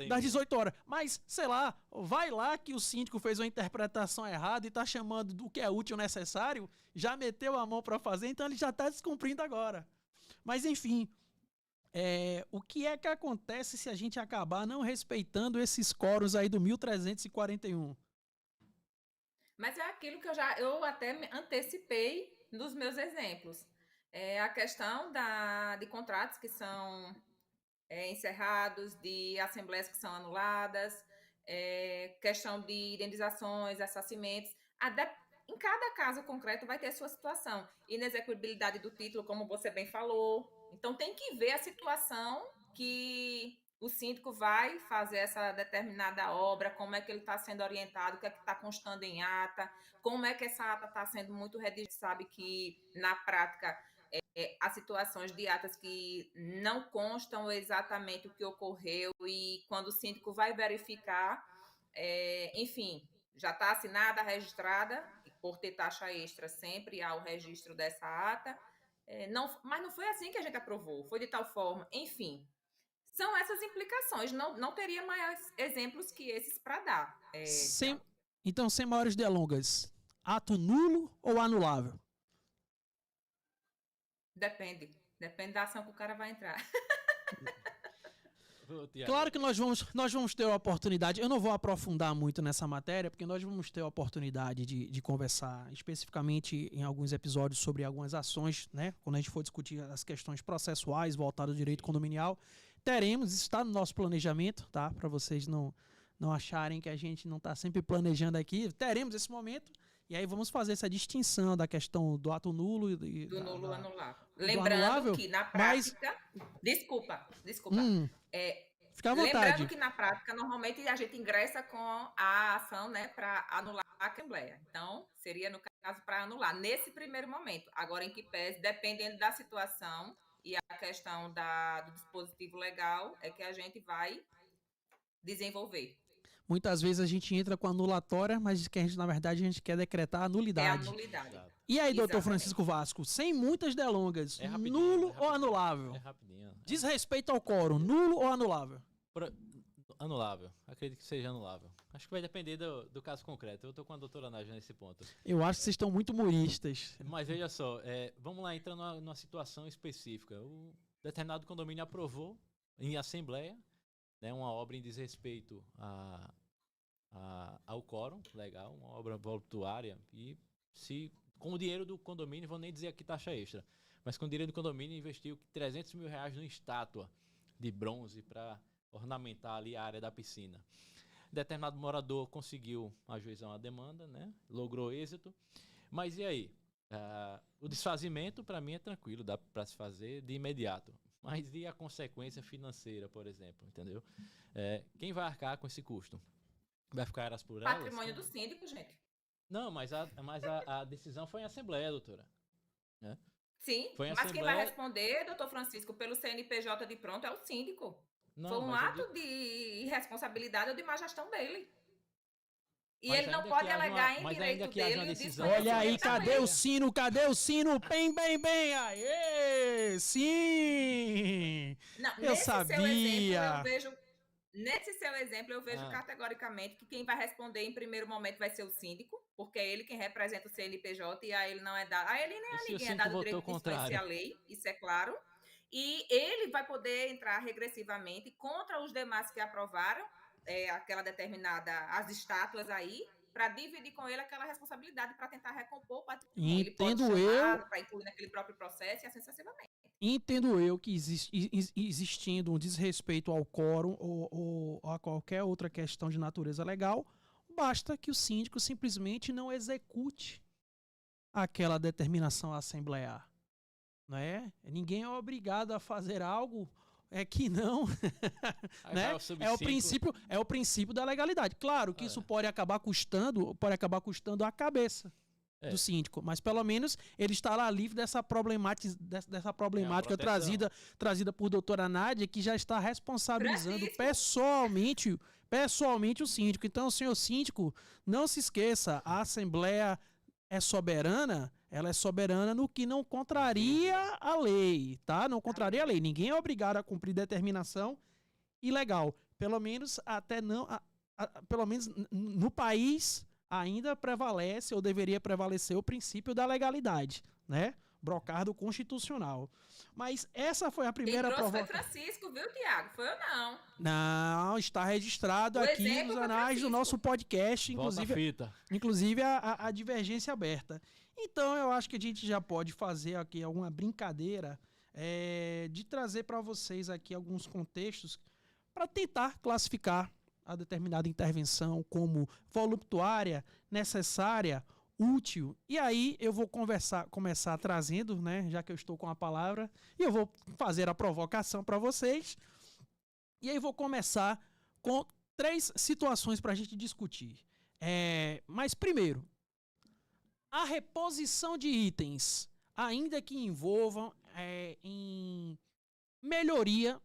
Das 18 horas. Mas, sei lá, vai lá que o síndico fez uma interpretação errada e está chamando do que é útil necessário, já meteu a mão para fazer, então ele já está descumprindo agora. Mas, enfim, O que é que acontece se a gente acabar não respeitando esses quóruns aí do 1341? Mas é aquilo que eu até me antecipei nos meus exemplos. É a questão de contratos que são encerrados, de assembleias que são anuladas, questão de indenizações, ressarcimentos. Em cada caso concreto vai ter sua situação. Inexequibilidade do título, como você bem falou. Então tem que ver a situação que o síndico vai fazer essa determinada obra, como é que ele está sendo orientado, o que é que está constando em ata, como é que essa ata está sendo muito redigida, sabe que na prática há situações de atas que não constam exatamente o que ocorreu e quando o síndico vai verificar, enfim, já está assinada, registrada, por ter taxa extra sempre há o registro dessa ata, mas não foi assim que a gente aprovou, foi de tal forma, enfim. São essas implicações, não teria mais exemplos que esses para dar. Então, sem maiores delongas, ato nulo ou anulável? Depende da ação que o cara vai entrar. Claro que nós vamos ter a oportunidade, eu não vou aprofundar muito nessa matéria, porque nós vamos ter a oportunidade de conversar especificamente em alguns episódios sobre algumas ações, né? Quando a gente for discutir as questões processuais voltadas ao direito condominial, teremos, isso está no nosso planejamento, tá? Para vocês não acharem que a gente não está sempre planejando aqui, teremos esse momento. E aí vamos fazer essa distinção da questão do ato nulo e do nulo anulável. Lembrando anulável, que na prática... Desculpa. Fica à vontade. Lembrando que na prática, normalmente, a gente ingressa com a ação, né, para anular a Assembleia. Então, seria, no caso, para anular nesse primeiro momento. Agora, em que pese, dependendo da situação e a questão do dispositivo legal, é que a gente vai desenvolver. Muitas vezes a gente entra com anulatória, mas que na verdade, a gente quer decretar a nulidade. É a nulidade. E aí, doutor Francisco Vasco, sem muitas delongas, nulo ou anulável? Rapidinho. Diz respeito ao quórum, nulo ou anulável? Anulável. Acredito que seja anulável. Acho que vai depender do caso concreto. Eu estou com a doutora Nádia nesse ponto. Eu acho que vocês estão muito muristas. Mas veja só, vamos lá, entrando numa situação específica. O determinado condomínio aprovou em assembleia, né, uma obra em desrespeito ao quórum legal, uma obra voluntária, e se com o dinheiro do condomínio, vou nem dizer aqui taxa extra, mas com o dinheiro do condomínio investiu R$300 mil numa estátua de bronze para ornamentar ali a área da piscina. Determinado morador conseguiu ajuizar uma demanda, né, logrou êxito, mas e aí? O desfazimento para mim é tranquilo, dá para se fazer de imediato. Mas e a consequência financeira, por exemplo, entendeu? Quem vai arcar com esse custo? Vai ficar elas por elas? Patrimônio do síndico, gente. Não, mas a decisão foi em assembleia, doutora. Sim, mas quem vai responder, doutor Francisco, pelo CNPJ de pronto é o síndico. Não, foi um ato de irresponsabilidade ou de má gestão dele. E ele não pode alegar em direito dele. Olha aí, cadê o sino? Cadê o sino? Bem, aê, sim! Não, eu sabia. Nesse seu exemplo, eu vejo categoricamente que quem vai responder em primeiro momento vai ser o síndico, porque é ele quem representa o CNPJ e a ele não é dado. A ele nem a ninguém é dado o direito de influenciar a lei, isso é claro. E ele vai poder entrar regressivamente contra os demais que aprovaram aquela determinada, as estátuas aí, para dividir com ele aquela responsabilidade para tentar recompor o patrimônio. Ele pode chamar para incluir naquele próprio processo e assim sucessivamente. Entendo eu que existindo um desrespeito ao quórum ou a qualquer outra questão de natureza legal, basta que o síndico simplesmente não execute aquela determinação assemblear. Não é? Ninguém é obrigado a fazer algo que não, né? É o princípio da legalidade. Claro que isso pode acabar custando a cabeça do síndico, mas pelo menos ele estará livre dessa problemática trazida por doutora Nádia, que já está responsabilizando pessoalmente o síndico. Então, senhor síndico, não se esqueça, a Assembleia é soberana, ela é soberana no que não contraria a lei, tá? Não contraria a lei. Ninguém é obrigado a cumprir determinação ilegal. Pelo menos pelo menos no país ainda prevalece ou deveria prevalecer o princípio da legalidade, né? Brocardo constitucional. Mas essa foi a primeira Quem trouxe foi provocação. Francisco, viu, Tiago? Foi eu não. Não, está registrado O aqui exemplo nos foi anais do Francisco. nosso podcast, Volta a fita. inclusive a divergência aberta. Então, eu acho que a gente já pode fazer aqui alguma brincadeira de trazer para vocês aqui alguns contextos para tentar classificar a determinada intervenção como voluptuária, necessária, útil. E aí eu vou começar trazendo, né, já que eu estou com a palavra, e eu vou fazer a provocação para vocês. E aí vou começar com 3 situações para a gente discutir. Mas primeiro, a reposição de itens, ainda que envolvam em melhoria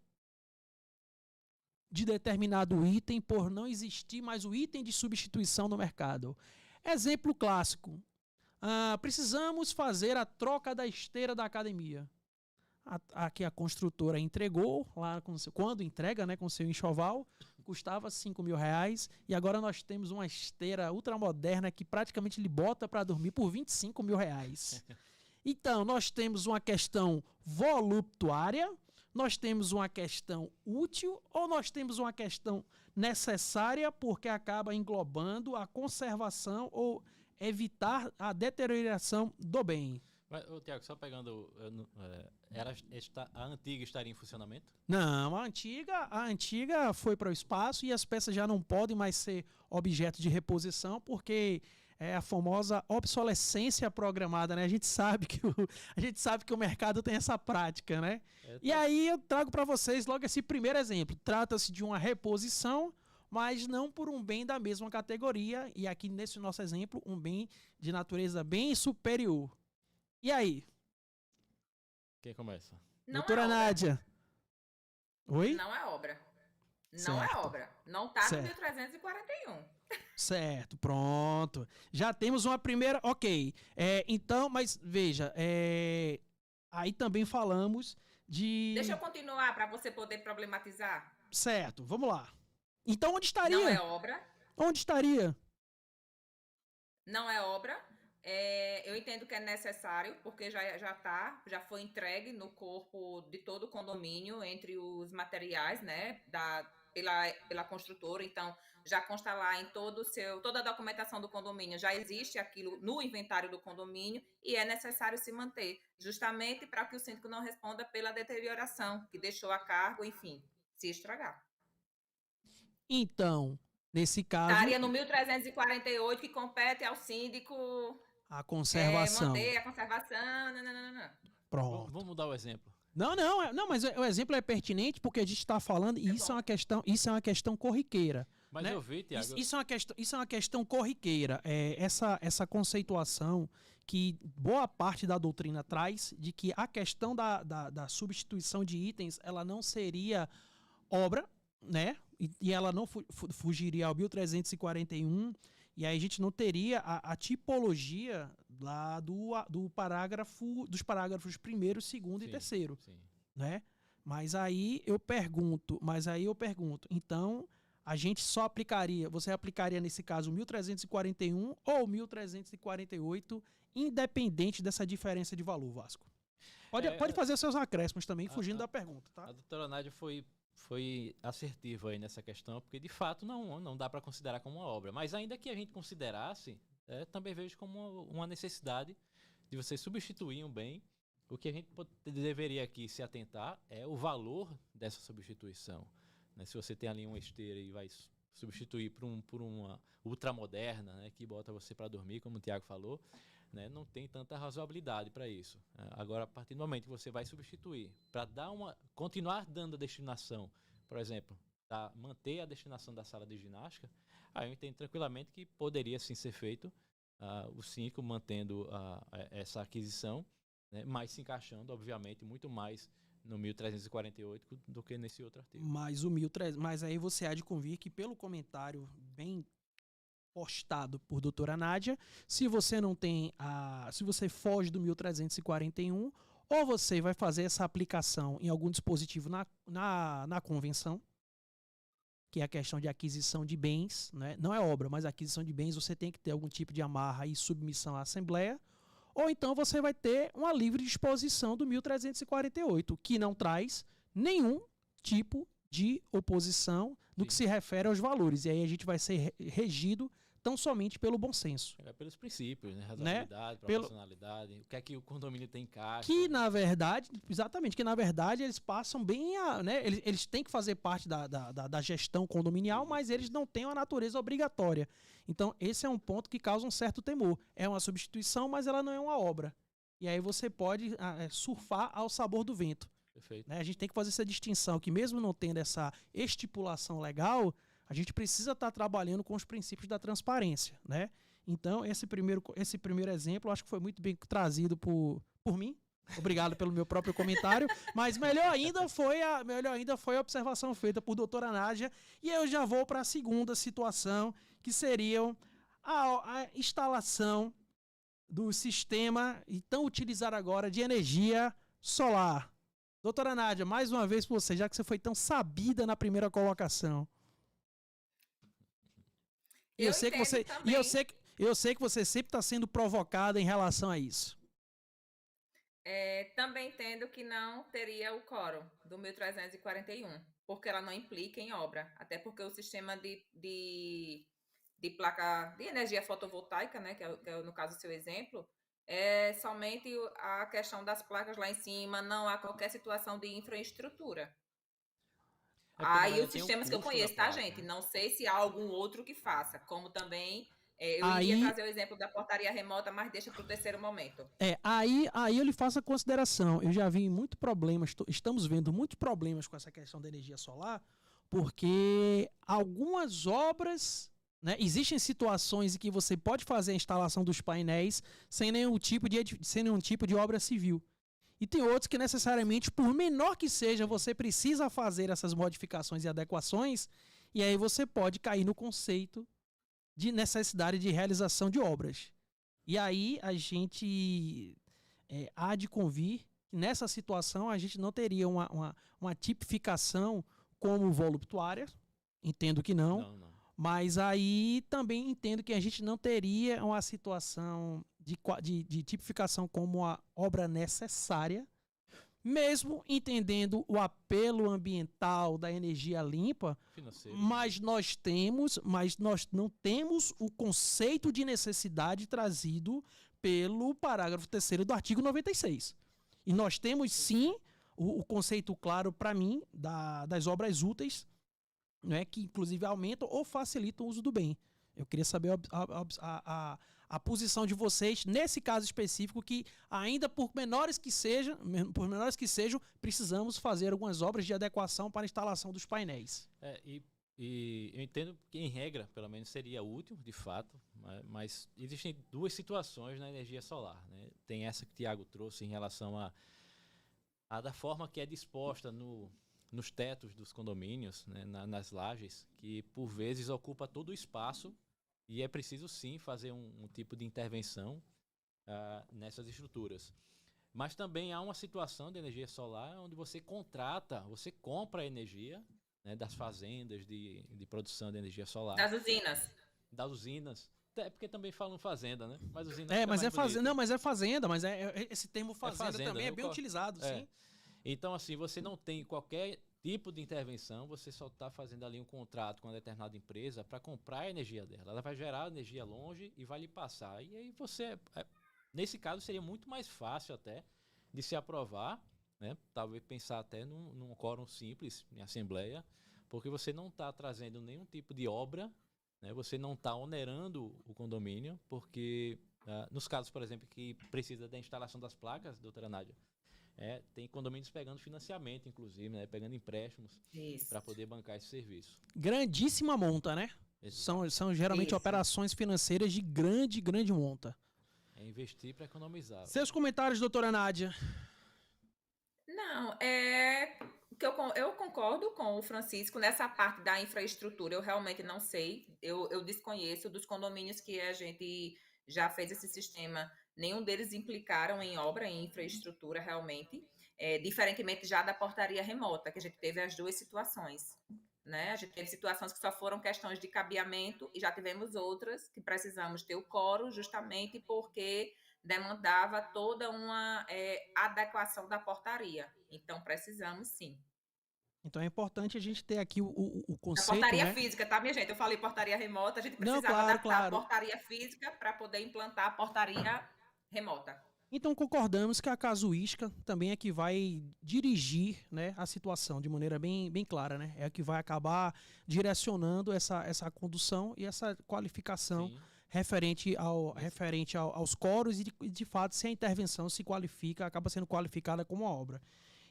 de determinado item por não existir mais o item de substituição no mercado. Exemplo clássico. Precisamos fazer a troca da esteira da academia. Aqui a construtora entregou, lá quando entrega, né, com seu enxoval, custava R$5.000 e agora nós temos uma esteira ultramoderna que praticamente lhe bota para dormir por R$25.000. Então, nós temos uma questão voluptuária, nós temos uma questão útil ou nós temos uma questão necessária porque acaba englobando a conservação ou evitar a deterioração do bem. Mas, Tiago, só pegando, a antiga estaria em funcionamento? Não, a antiga foi para o espaço e as peças já não podem mais ser objeto de reposição porque é a famosa obsolescência programada, né? A gente sabe que o mercado tem essa prática, né? E aí eu trago para vocês logo esse primeiro exemplo. Trata-se de uma reposição, mas não por um bem da mesma categoria, e aqui nesse nosso exemplo, um bem de natureza bem superior. E aí? Quem começa? Não Doutora é obra. Nádia. Oi? Não é obra. Não Certo. é obra. Não está no Certo. 1341. Certo, pronto. Já temos uma primeira. Ok. Então, mas veja, aí também falamos de. Deixa eu continuar para você poder problematizar. Certo, vamos lá. Então, onde estaria? Não é obra. Onde estaria? Não é obra. Eu entendo que é necessário, porque já foi entregue no corpo de todo o condomínio, entre os materiais, né, pela construtora. Então, já consta lá em toda a documentação do condomínio, já existe aquilo no inventário do condomínio e é necessário se manter, justamente para que o síndico não responda pela deterioração, que deixou a cargo, enfim, se estragar. Então, nesse caso, Estaria no 1348, que compete ao síndico a conservação. manter a conservação. Não. Pronto. Vamos mudar o exemplo. Não, mas o exemplo é pertinente porque a gente está falando e isso é uma questão corriqueira. Mas né? eu vi, Tiago. Isso é uma questão corriqueira. Essa conceituação que boa parte da doutrina traz de que a questão da substituição de itens ela não seria obra, né? E ela não fugiria ao 1341, e aí a gente não teria a tipologia lá dos parágrafos 1º, 2º e 3º, né? Mas aí eu pergunto, então você aplicaria nesse caso 1341 ou 1348, independente dessa diferença de valor, Vasco? Pode fazer seus acréscimos também, fugindo da pergunta, tá? A doutora Nádia foi assertiva aí nessa questão, porque de fato não dá para considerar como uma obra. Mas ainda que a gente considerasse, também vejo como uma necessidade de você substituir um bem. O que a gente deveria aqui se atentar é o valor dessa substituição. Né? Se você tem ali uma esteira e vai substituir por uma ultramoderna, né, que bota você para dormir, como o Tiago falou, né, não tem tanta razoabilidade para isso. Agora, a partir do momento que você vai substituir para continuar dando a destinação, por exemplo, manter a destinação da sala de ginástica, aí eu entendo tranquilamente que poderia sim ser feito o síndico mantendo essa aquisição, né, mas se encaixando, obviamente, muito mais no 1348 do que nesse outro artigo. Mas aí você há de convir que pelo comentário bem postado por doutora Nádia, se você foge do 1341, ou você vai fazer essa aplicação em algum dispositivo na convenção, que é a questão de aquisição de bens, né? Não é obra, mas aquisição de bens, você tem que ter algum tipo de amarra e submissão à Assembleia, ou então você vai ter uma livre disposição do 1348, que não traz nenhum tipo de oposição no que se refere aos valores. E aí a gente vai ser regido tão somente pelo bom senso. É pelos princípios, né? Razoabilidade, proporcionalidade, o que é que o condomínio tem em caixa. Que, na verdade, exatamente, que na verdade eles passam bem a, né? Eles têm que fazer parte da gestão condominial, mas eles não têm uma natureza obrigatória. Então, esse é um ponto que causa um certo temor. É uma substituição, mas ela não é uma obra. E aí você pode surfar ao sabor do vento. Perfeito. Né? A gente tem que fazer essa distinção, que mesmo não tendo essa estipulação legal, a gente precisa estar trabalhando com os princípios da transparência, né? Então, esse primeiro exemplo, eu acho que foi muito bem trazido por mim. Obrigado pelo meu próprio comentário. Mas melhor ainda foi a observação feita por doutora Nádia. E eu já vou para a segunda situação, que seria a instalação do sistema, então utilizar agora, de energia solar. Doutora Nádia, mais uma vez por você, já que você foi tão sabida na primeira colocação. Eu sei que você sempre está sendo provocada em relação a isso. Também entendo que não teria o quórum do 1341, porque ela não implica em obra, até porque o sistema de placa de energia fotovoltaica, né, que é no caso o seu exemplo, é somente a questão das placas lá em cima, não há qualquer situação de infraestrutura. Aí os sistemas que eu conheço, tá, gente? Não sei se há algum outro que faça, como também eu iria trazer o exemplo da portaria remota, mas deixa para o terceiro momento. Aí eu lhe faço a consideração. Eu já vi muito problemas, estamos vendo muitos problemas com essa questão da energia solar, porque algumas obras, né, existem situações em que você pode fazer a instalação dos painéis sem nenhum tipo de obra civil. E tem outros que necessariamente, por menor que seja, você precisa fazer essas modificações e adequações, e aí você pode cair no conceito de necessidade de realização de obras. E aí a gente há de convir que nessa situação a gente não teria uma tipificação como voluptuária, entendo que não. Mas aí também entendo que a gente não teria uma situação de tipificação como a obra necessária, mesmo entendendo o apelo ambiental da energia limpa, mas nós não temos o conceito de necessidade trazido pelo parágrafo 3º do artigo 96. E nós temos sim o conceito claro para mim das obras úteis, né, que inclusive aumentam ou facilitam o uso do bem. Eu queria saber a posição de vocês nesse caso específico, que ainda por menores que sejam, precisamos fazer algumas obras de adequação para a instalação dos painéis. E eu entendo que em regra, pelo menos, seria útil, de fato, mas existem duas situações na energia solar, né? Tem essa que o Tiago trouxe em relação a da forma que é disposta nos tetos dos condomínios, né, nas lajes, que por vezes ocupa todo o espaço e é preciso sim fazer um tipo de intervenção nessas estruturas. Mas também há uma situação de energia solar onde você compra a energia, né, das fazendas de produção de energia solar. Das usinas. É porque também falam fazenda, né? Mas usina mas é fazenda. Não, mas é fazenda, mas esse termo fazenda também, né? É bem utilizado, sim. Então, assim, você não tem qualquer tipo de intervenção, você só está fazendo ali um contrato com uma determinada empresa para comprar a energia dela. Ela vai gerar energia longe e vai lhe passar. E aí você, nesse caso, seria muito mais fácil até de se aprovar, né? Talvez pensar até num quórum simples, em assembleia, porque você não está trazendo nenhum tipo de obra, né? Você não está onerando o condomínio, porque nos casos, por exemplo, que precisa da instalação das placas, doutora Nádia, tem condomínios pegando financiamento, inclusive, né? Pegando empréstimos para poder bancar esse serviço. Grandíssima monta, né? São geralmente operações financeiras de grande monta. É investir para economizar. Seus comentários, doutora Nádia? Não, eu concordo com o Francisco nessa parte da infraestrutura. Eu realmente não sei, eu desconheço dos condomínios que a gente já fez esse sistema. Nenhum deles implicaram em obra, em infraestrutura realmente, diferentemente já da portaria remota, que a gente teve as duas situações, né? A gente teve situações que só foram questões de cabeamento e já tivemos outras que precisamos ter o quórum justamente porque demandava toda uma adequação da portaria. Então, precisamos sim. Então é importante a gente ter aqui o Da conceito, portaria né? física, tá, minha gente? Eu falei portaria remota, a gente Não, precisava claro, adaptar a claro. portaria física para poder implantar a portaria remota. Então concordamos que a casuística também é que vai dirigir, né, a situação de maneira bem clara, né? É a que vai acabar direcionando essa condução e essa qualificação Sim. referente aos coros e de fato se a intervenção se qualifica, acaba sendo qualificada como uma obra.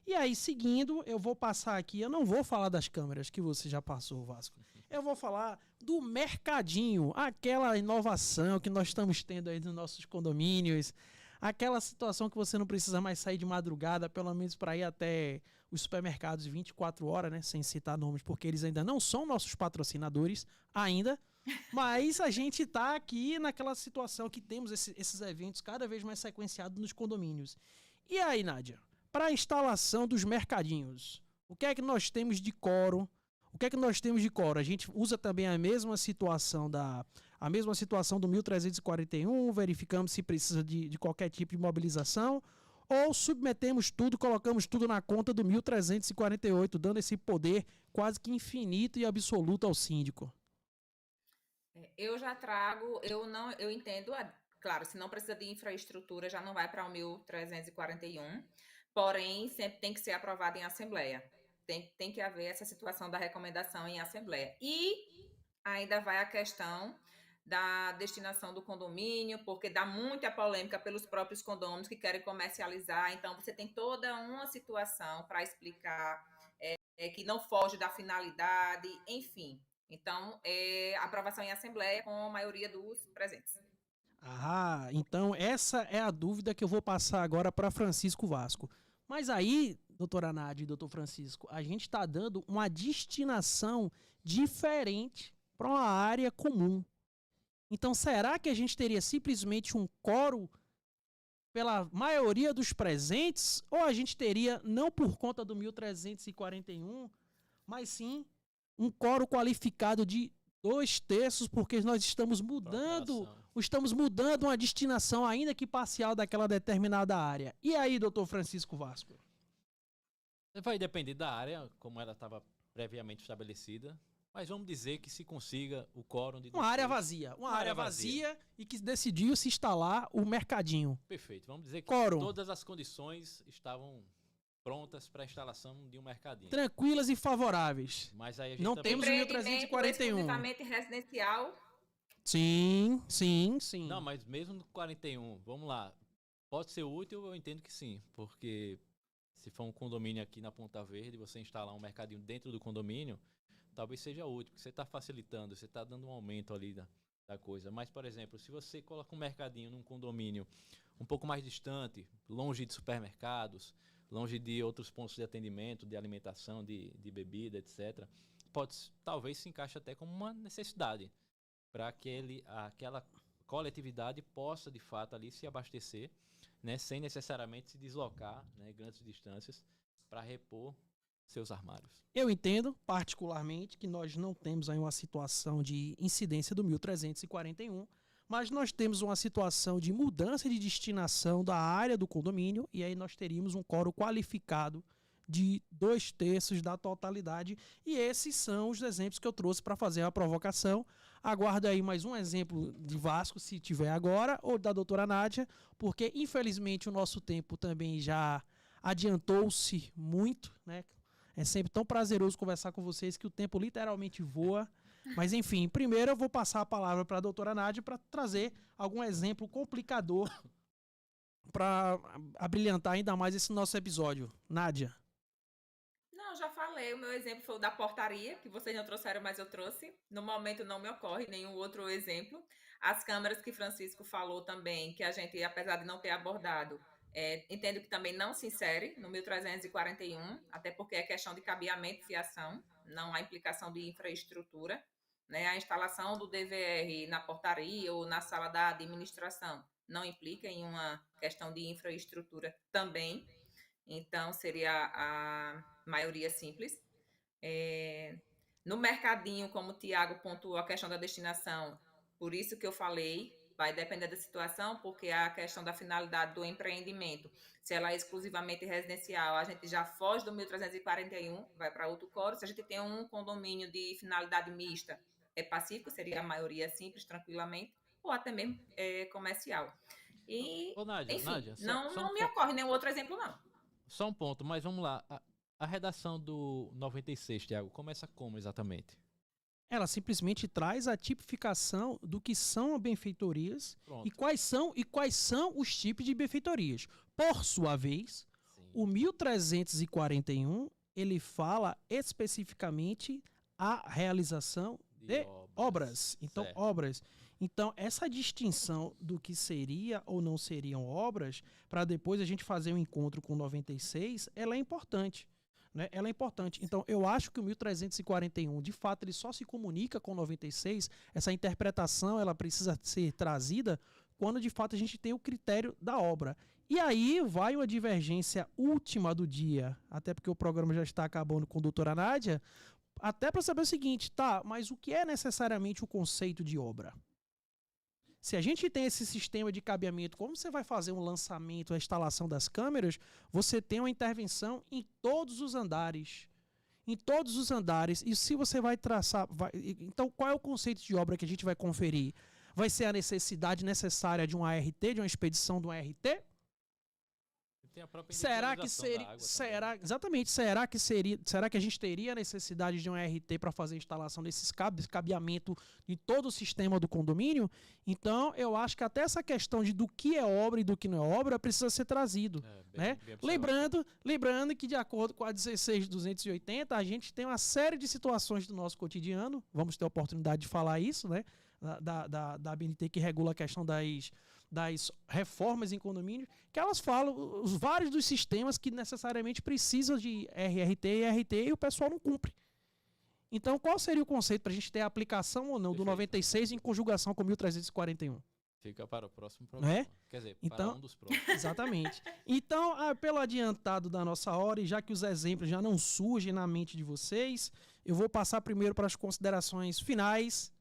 E aí, seguindo, eu vou passar aqui, eu não vou falar das câmeras que você já passou, Vasco. Eu vou falar do mercadinho, aquela inovação que nós estamos tendo aí nos nossos condomínios, aquela situação que você não precisa mais sair de madrugada, pelo menos para ir até os supermercados 24 horas, né, sem citar nomes, porque eles ainda não são nossos patrocinadores, ainda, mas a gente está aqui naquela situação que temos esses eventos cada vez mais sequenciados nos condomínios. E aí, Nádia? Para a instalação dos mercadinhos, o que é que nós temos de coro? O que é que nós temos de coro? A gente usa também a mesma situação do 1341, verificamos se precisa de qualquer tipo de mobilização, ou submetemos tudo, colocamos tudo na conta do 1348, dando esse poder quase que infinito e absoluto ao síndico. Eu já trago, eu entendo, claro, se não precisa de infraestrutura, já não vai para o 1341, porém, sempre tem que ser aprovado em assembleia. Tem que haver essa situação da recomendação em assembleia. E ainda vai a questão da destinação do condomínio, porque dá muita polêmica pelos próprios condôminos que querem comercializar. Então, você tem toda uma situação para explicar que não foge da finalidade, enfim. Então, aprovação em assembleia com a maioria dos presentes. Ah, então essa é a dúvida que eu vou passar agora para Francisco Vasco. Mas aí, doutora Nádia e doutor Francisco, a gente está dando uma destinação diferente para uma área comum. Então, será que a gente teria simplesmente um coro pela maioria dos presentes? Ou a gente teria, não por conta do 1341, mas sim um coro qualificado de 2/3, porque nós estamos mudando uma destinação, ainda que parcial, daquela determinada área. E aí, doutor Francisco Vasco? Vai depender da área, como ela estava previamente estabelecida. Mas vamos dizer que se consiga o quórum de... Uma área vazia. Uma área vazia e que decidiu se instalar o mercadinho. Perfeito. Vamos dizer que quórum. Todas as condições estavam prontas para a instalação de um mercadinho. Tranquilas e favoráveis. Mas aí a gente não temos o 1341. Exclusivamente residencial. Sim. Não, mas mesmo no 41, vamos lá. Pode ser útil, eu entendo que sim. Porque se for um condomínio aqui na Ponta Verde, você instalar um mercadinho dentro do condomínio, talvez seja útil, porque você está facilitando, você está dando um aumento ali da coisa. Mas, por exemplo, se você coloca um mercadinho num condomínio um pouco mais distante, longe de supermercados, longe de outros pontos de atendimento, de alimentação, de bebida, etc., talvez se encaixe até como uma necessidade para que aquela coletividade possa, de fato, ali se abastecer, né, sem necessariamente se deslocar, né, grandes distâncias para repor seus armários. Eu entendo, particularmente, que nós não temos aí uma situação de incidência do 1341, mas nós temos uma situação de mudança de destinação da área do condomínio, e aí nós teríamos um quórum qualificado de 2/3 da totalidade, e esses são os exemplos que eu trouxe para fazer a provocação. Aguardo aí mais um exemplo de Vasco, se tiver agora, ou da doutora Nádia, porque infelizmente o nosso tempo também já adiantou-se muito, né? É sempre tão prazeroso conversar com vocês que o tempo literalmente voa. Mas, enfim, primeiro eu vou passar a palavra para a doutora Nádia para trazer algum exemplo complicador para abrilhantar ainda mais esse nosso episódio. Nádia. Não, já falei. O meu exemplo foi o da portaria, que vocês não trouxeram, mas eu trouxe. No momento não me ocorre nenhum outro exemplo. As câmaras que Francisco falou também, que a gente, apesar de não ter abordado, entendo que também não se insere no 1341, até porque é questão de cabeamento e fiação, não há implicação de infraestrutura, né? A instalação do DVR na portaria ou na sala da administração não implica em uma questão de infraestrutura também, então seria a maioria simples. No mercadinho, como o Tiago pontuou, a questão da destinação, por isso que eu falei, vai depender da situação, porque a questão da finalidade do empreendimento, se ela é exclusivamente residencial, a gente já foge do 1341, vai para outro código. Se a gente tem um condomínio de finalidade mista, é pacífico, seria a maioria simples, tranquilamente, ou até mesmo comercial. E, Ô, Nádia, enfim, Nádia, não me ocorre nenhum outro exemplo, não. Só um ponto, mas vamos lá. A redação do 96, Thiago, começa como exatamente? Ela simplesmente traz a tipificação do que são benfeitorias Pronto. e quais são os tipos de benfeitorias. Por sua vez, Sim. o 1341, ele fala especificamente a realização de obras. Então, Certo. obras. Então, essa distinção do que seria ou não seriam obras, para depois a gente fazer um encontro com o 96, ela é importante. Né? Ela é importante. Então, eu acho que o 1341, de fato, ele só se comunica com o 96. Essa interpretação, ela precisa ser trazida quando, de fato, a gente tem o critério da obra. E aí vai uma divergência última do dia, até porque o programa já está acabando com a doutora Nádia, até para saber o seguinte, tá, mas o que é necessariamente o conceito de obra? Se a gente tem esse sistema de cabeamento, como você vai fazer um lançamento, a instalação das câmeras, você tem uma intervenção em todos os andares. Em todos os andares. E se você vai traçar... então, qual é o conceito de obra que a gente vai conferir? Vai ser a necessidade necessária de um ART, de uma expedição de um ART? Tem a própria Será que individualização da seria... água também. Exatamente. Será que a gente teria a necessidade de um ART para fazer a instalação desses cabos, cabeamento de todo o sistema do condomínio? Então, eu acho que até essa questão do que é obra e do que não é obra precisa ser trazido. Né? Bem observado. Lembrando que, de acordo com a 16280, a gente tem uma série de situações do nosso cotidiano. Vamos ter a oportunidade de falar isso, né? Da ABNT, que regula a questão das reformas em condomínio, que elas falam os vários dos sistemas que necessariamente precisam de RRT e RT e o pessoal não cumpre. Então, qual seria o conceito para a gente ter a aplicação ou não do Perfeito. 96 em conjugação com 1341? Fica para o próximo programa. É? Quer dizer, Então- para um dos próximos. Exatamente. Então, pelo adiantado da nossa hora, e já que os exemplos já não surgem na mente de vocês, eu vou passar primeiro para as considerações finais.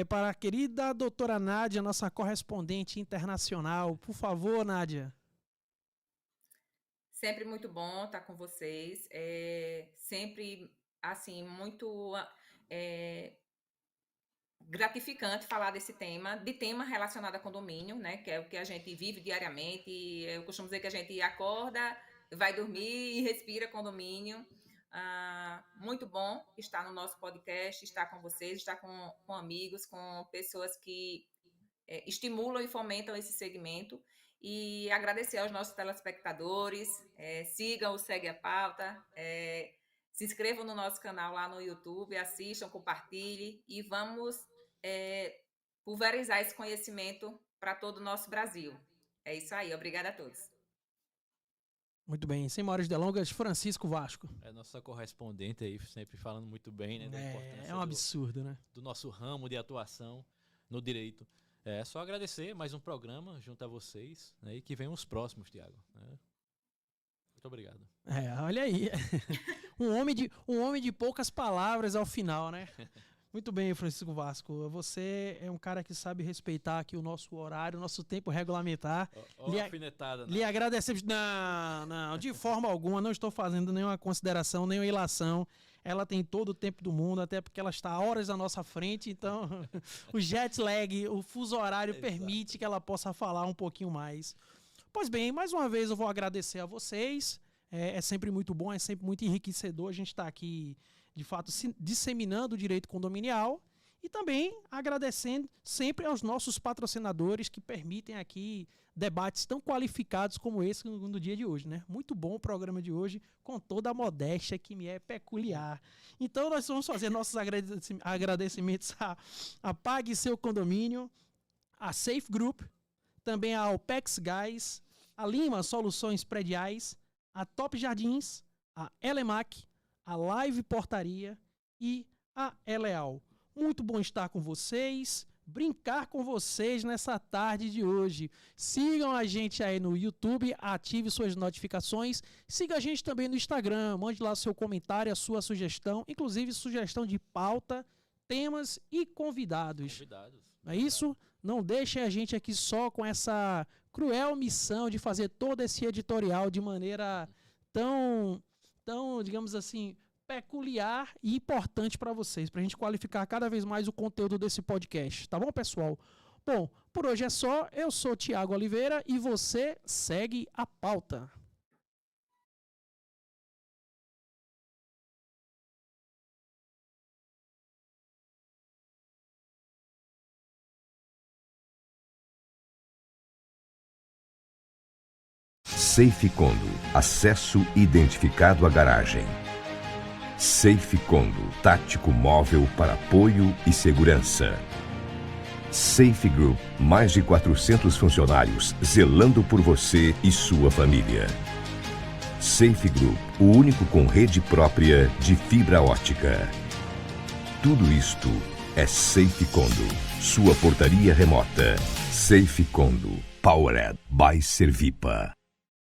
Para a querida doutora Nádia, nossa correspondente internacional. Por favor, Nádia. Sempre muito bom estar com vocês. Sempre, assim, muito gratificante falar desse tema, de tema relacionado a condomínio, né? Que é o que a gente vive diariamente. Eu costumo dizer que a gente acorda, vai dormir e respira condomínio. Muito bom estar no nosso podcast, estar com vocês, estar com amigos, com pessoas que estimulam e fomentam esse segmento. E agradecer aos nossos telespectadores, sigam o Segue a Pauta, se inscrevam no nosso canal lá no YouTube, assistam, compartilhem e vamos pulverizar esse conhecimento para todo o nosso Brasil. É isso aí, obrigada a todos. Muito bem, sem maiores delongas, Francisco Vasco. É nossa correspondente aí, sempre falando muito bem, né? Da importância É um absurdo, né? do nosso ramo de atuação no direito. É só agradecer mais um programa junto a vocês, né, e que venham os próximos, Thiago. Né? Muito obrigado. Olha aí. um homem de poucas palavras ao final, né? Muito bem, Francisco Vasco. Você é um cara que sabe respeitar aqui o nosso horário, o nosso tempo regulamentar. Olha a alfinetada. Lhe agradecemos. Não, de forma alguma, não estou fazendo nenhuma consideração, nenhuma ilação. Ela tem todo o tempo do mundo, até porque ela está a horas à nossa frente, então o jet lag, o fuso horário permite que ela possa falar um pouquinho mais. Pois bem, mais uma vez eu vou agradecer a vocês. É sempre muito bom, é sempre muito enriquecedor a gente estar aqui, de fato, disseminando o direito condominial e também agradecendo sempre aos nossos patrocinadores que permitem aqui debates tão qualificados como esse no dia de hoje, né? Muito bom o programa de hoje, com toda a modéstia que me é peculiar. Então nós vamos fazer nossos agradecimentos a Pague Seu Condomínio, a Safe Group, também a Alpex Gás, a Lima Soluções Prediais, a Top Jardins, a Elemac, a Live Portaria e a Eleal. Muito bom estar com vocês, brincar com vocês nessa tarde de hoje. Sigam a gente aí no YouTube, ative suas notificações. Siga a gente também no Instagram, mande lá seu comentário, a sua sugestão, inclusive sugestão de pauta, temas e convidados. Não é isso? Não deixem a gente aqui só com essa cruel missão de fazer todo esse editorial de maneira tão, digamos assim, peculiar e importante para vocês, para a gente qualificar cada vez mais o conteúdo desse podcast. Tá bom, pessoal? Bom, por hoje é só. Eu sou Tiago Oliveira e você segue a pauta. Safe Condo, acesso identificado à garagem. Safe Condo, tático móvel para apoio e segurança. Safe Group, mais de 400 funcionários zelando por você e sua família. Safe Group, o único com rede própria de fibra ótica. Tudo isto é Safe Condo, sua portaria remota. Safe Condo, Powered by Servipa.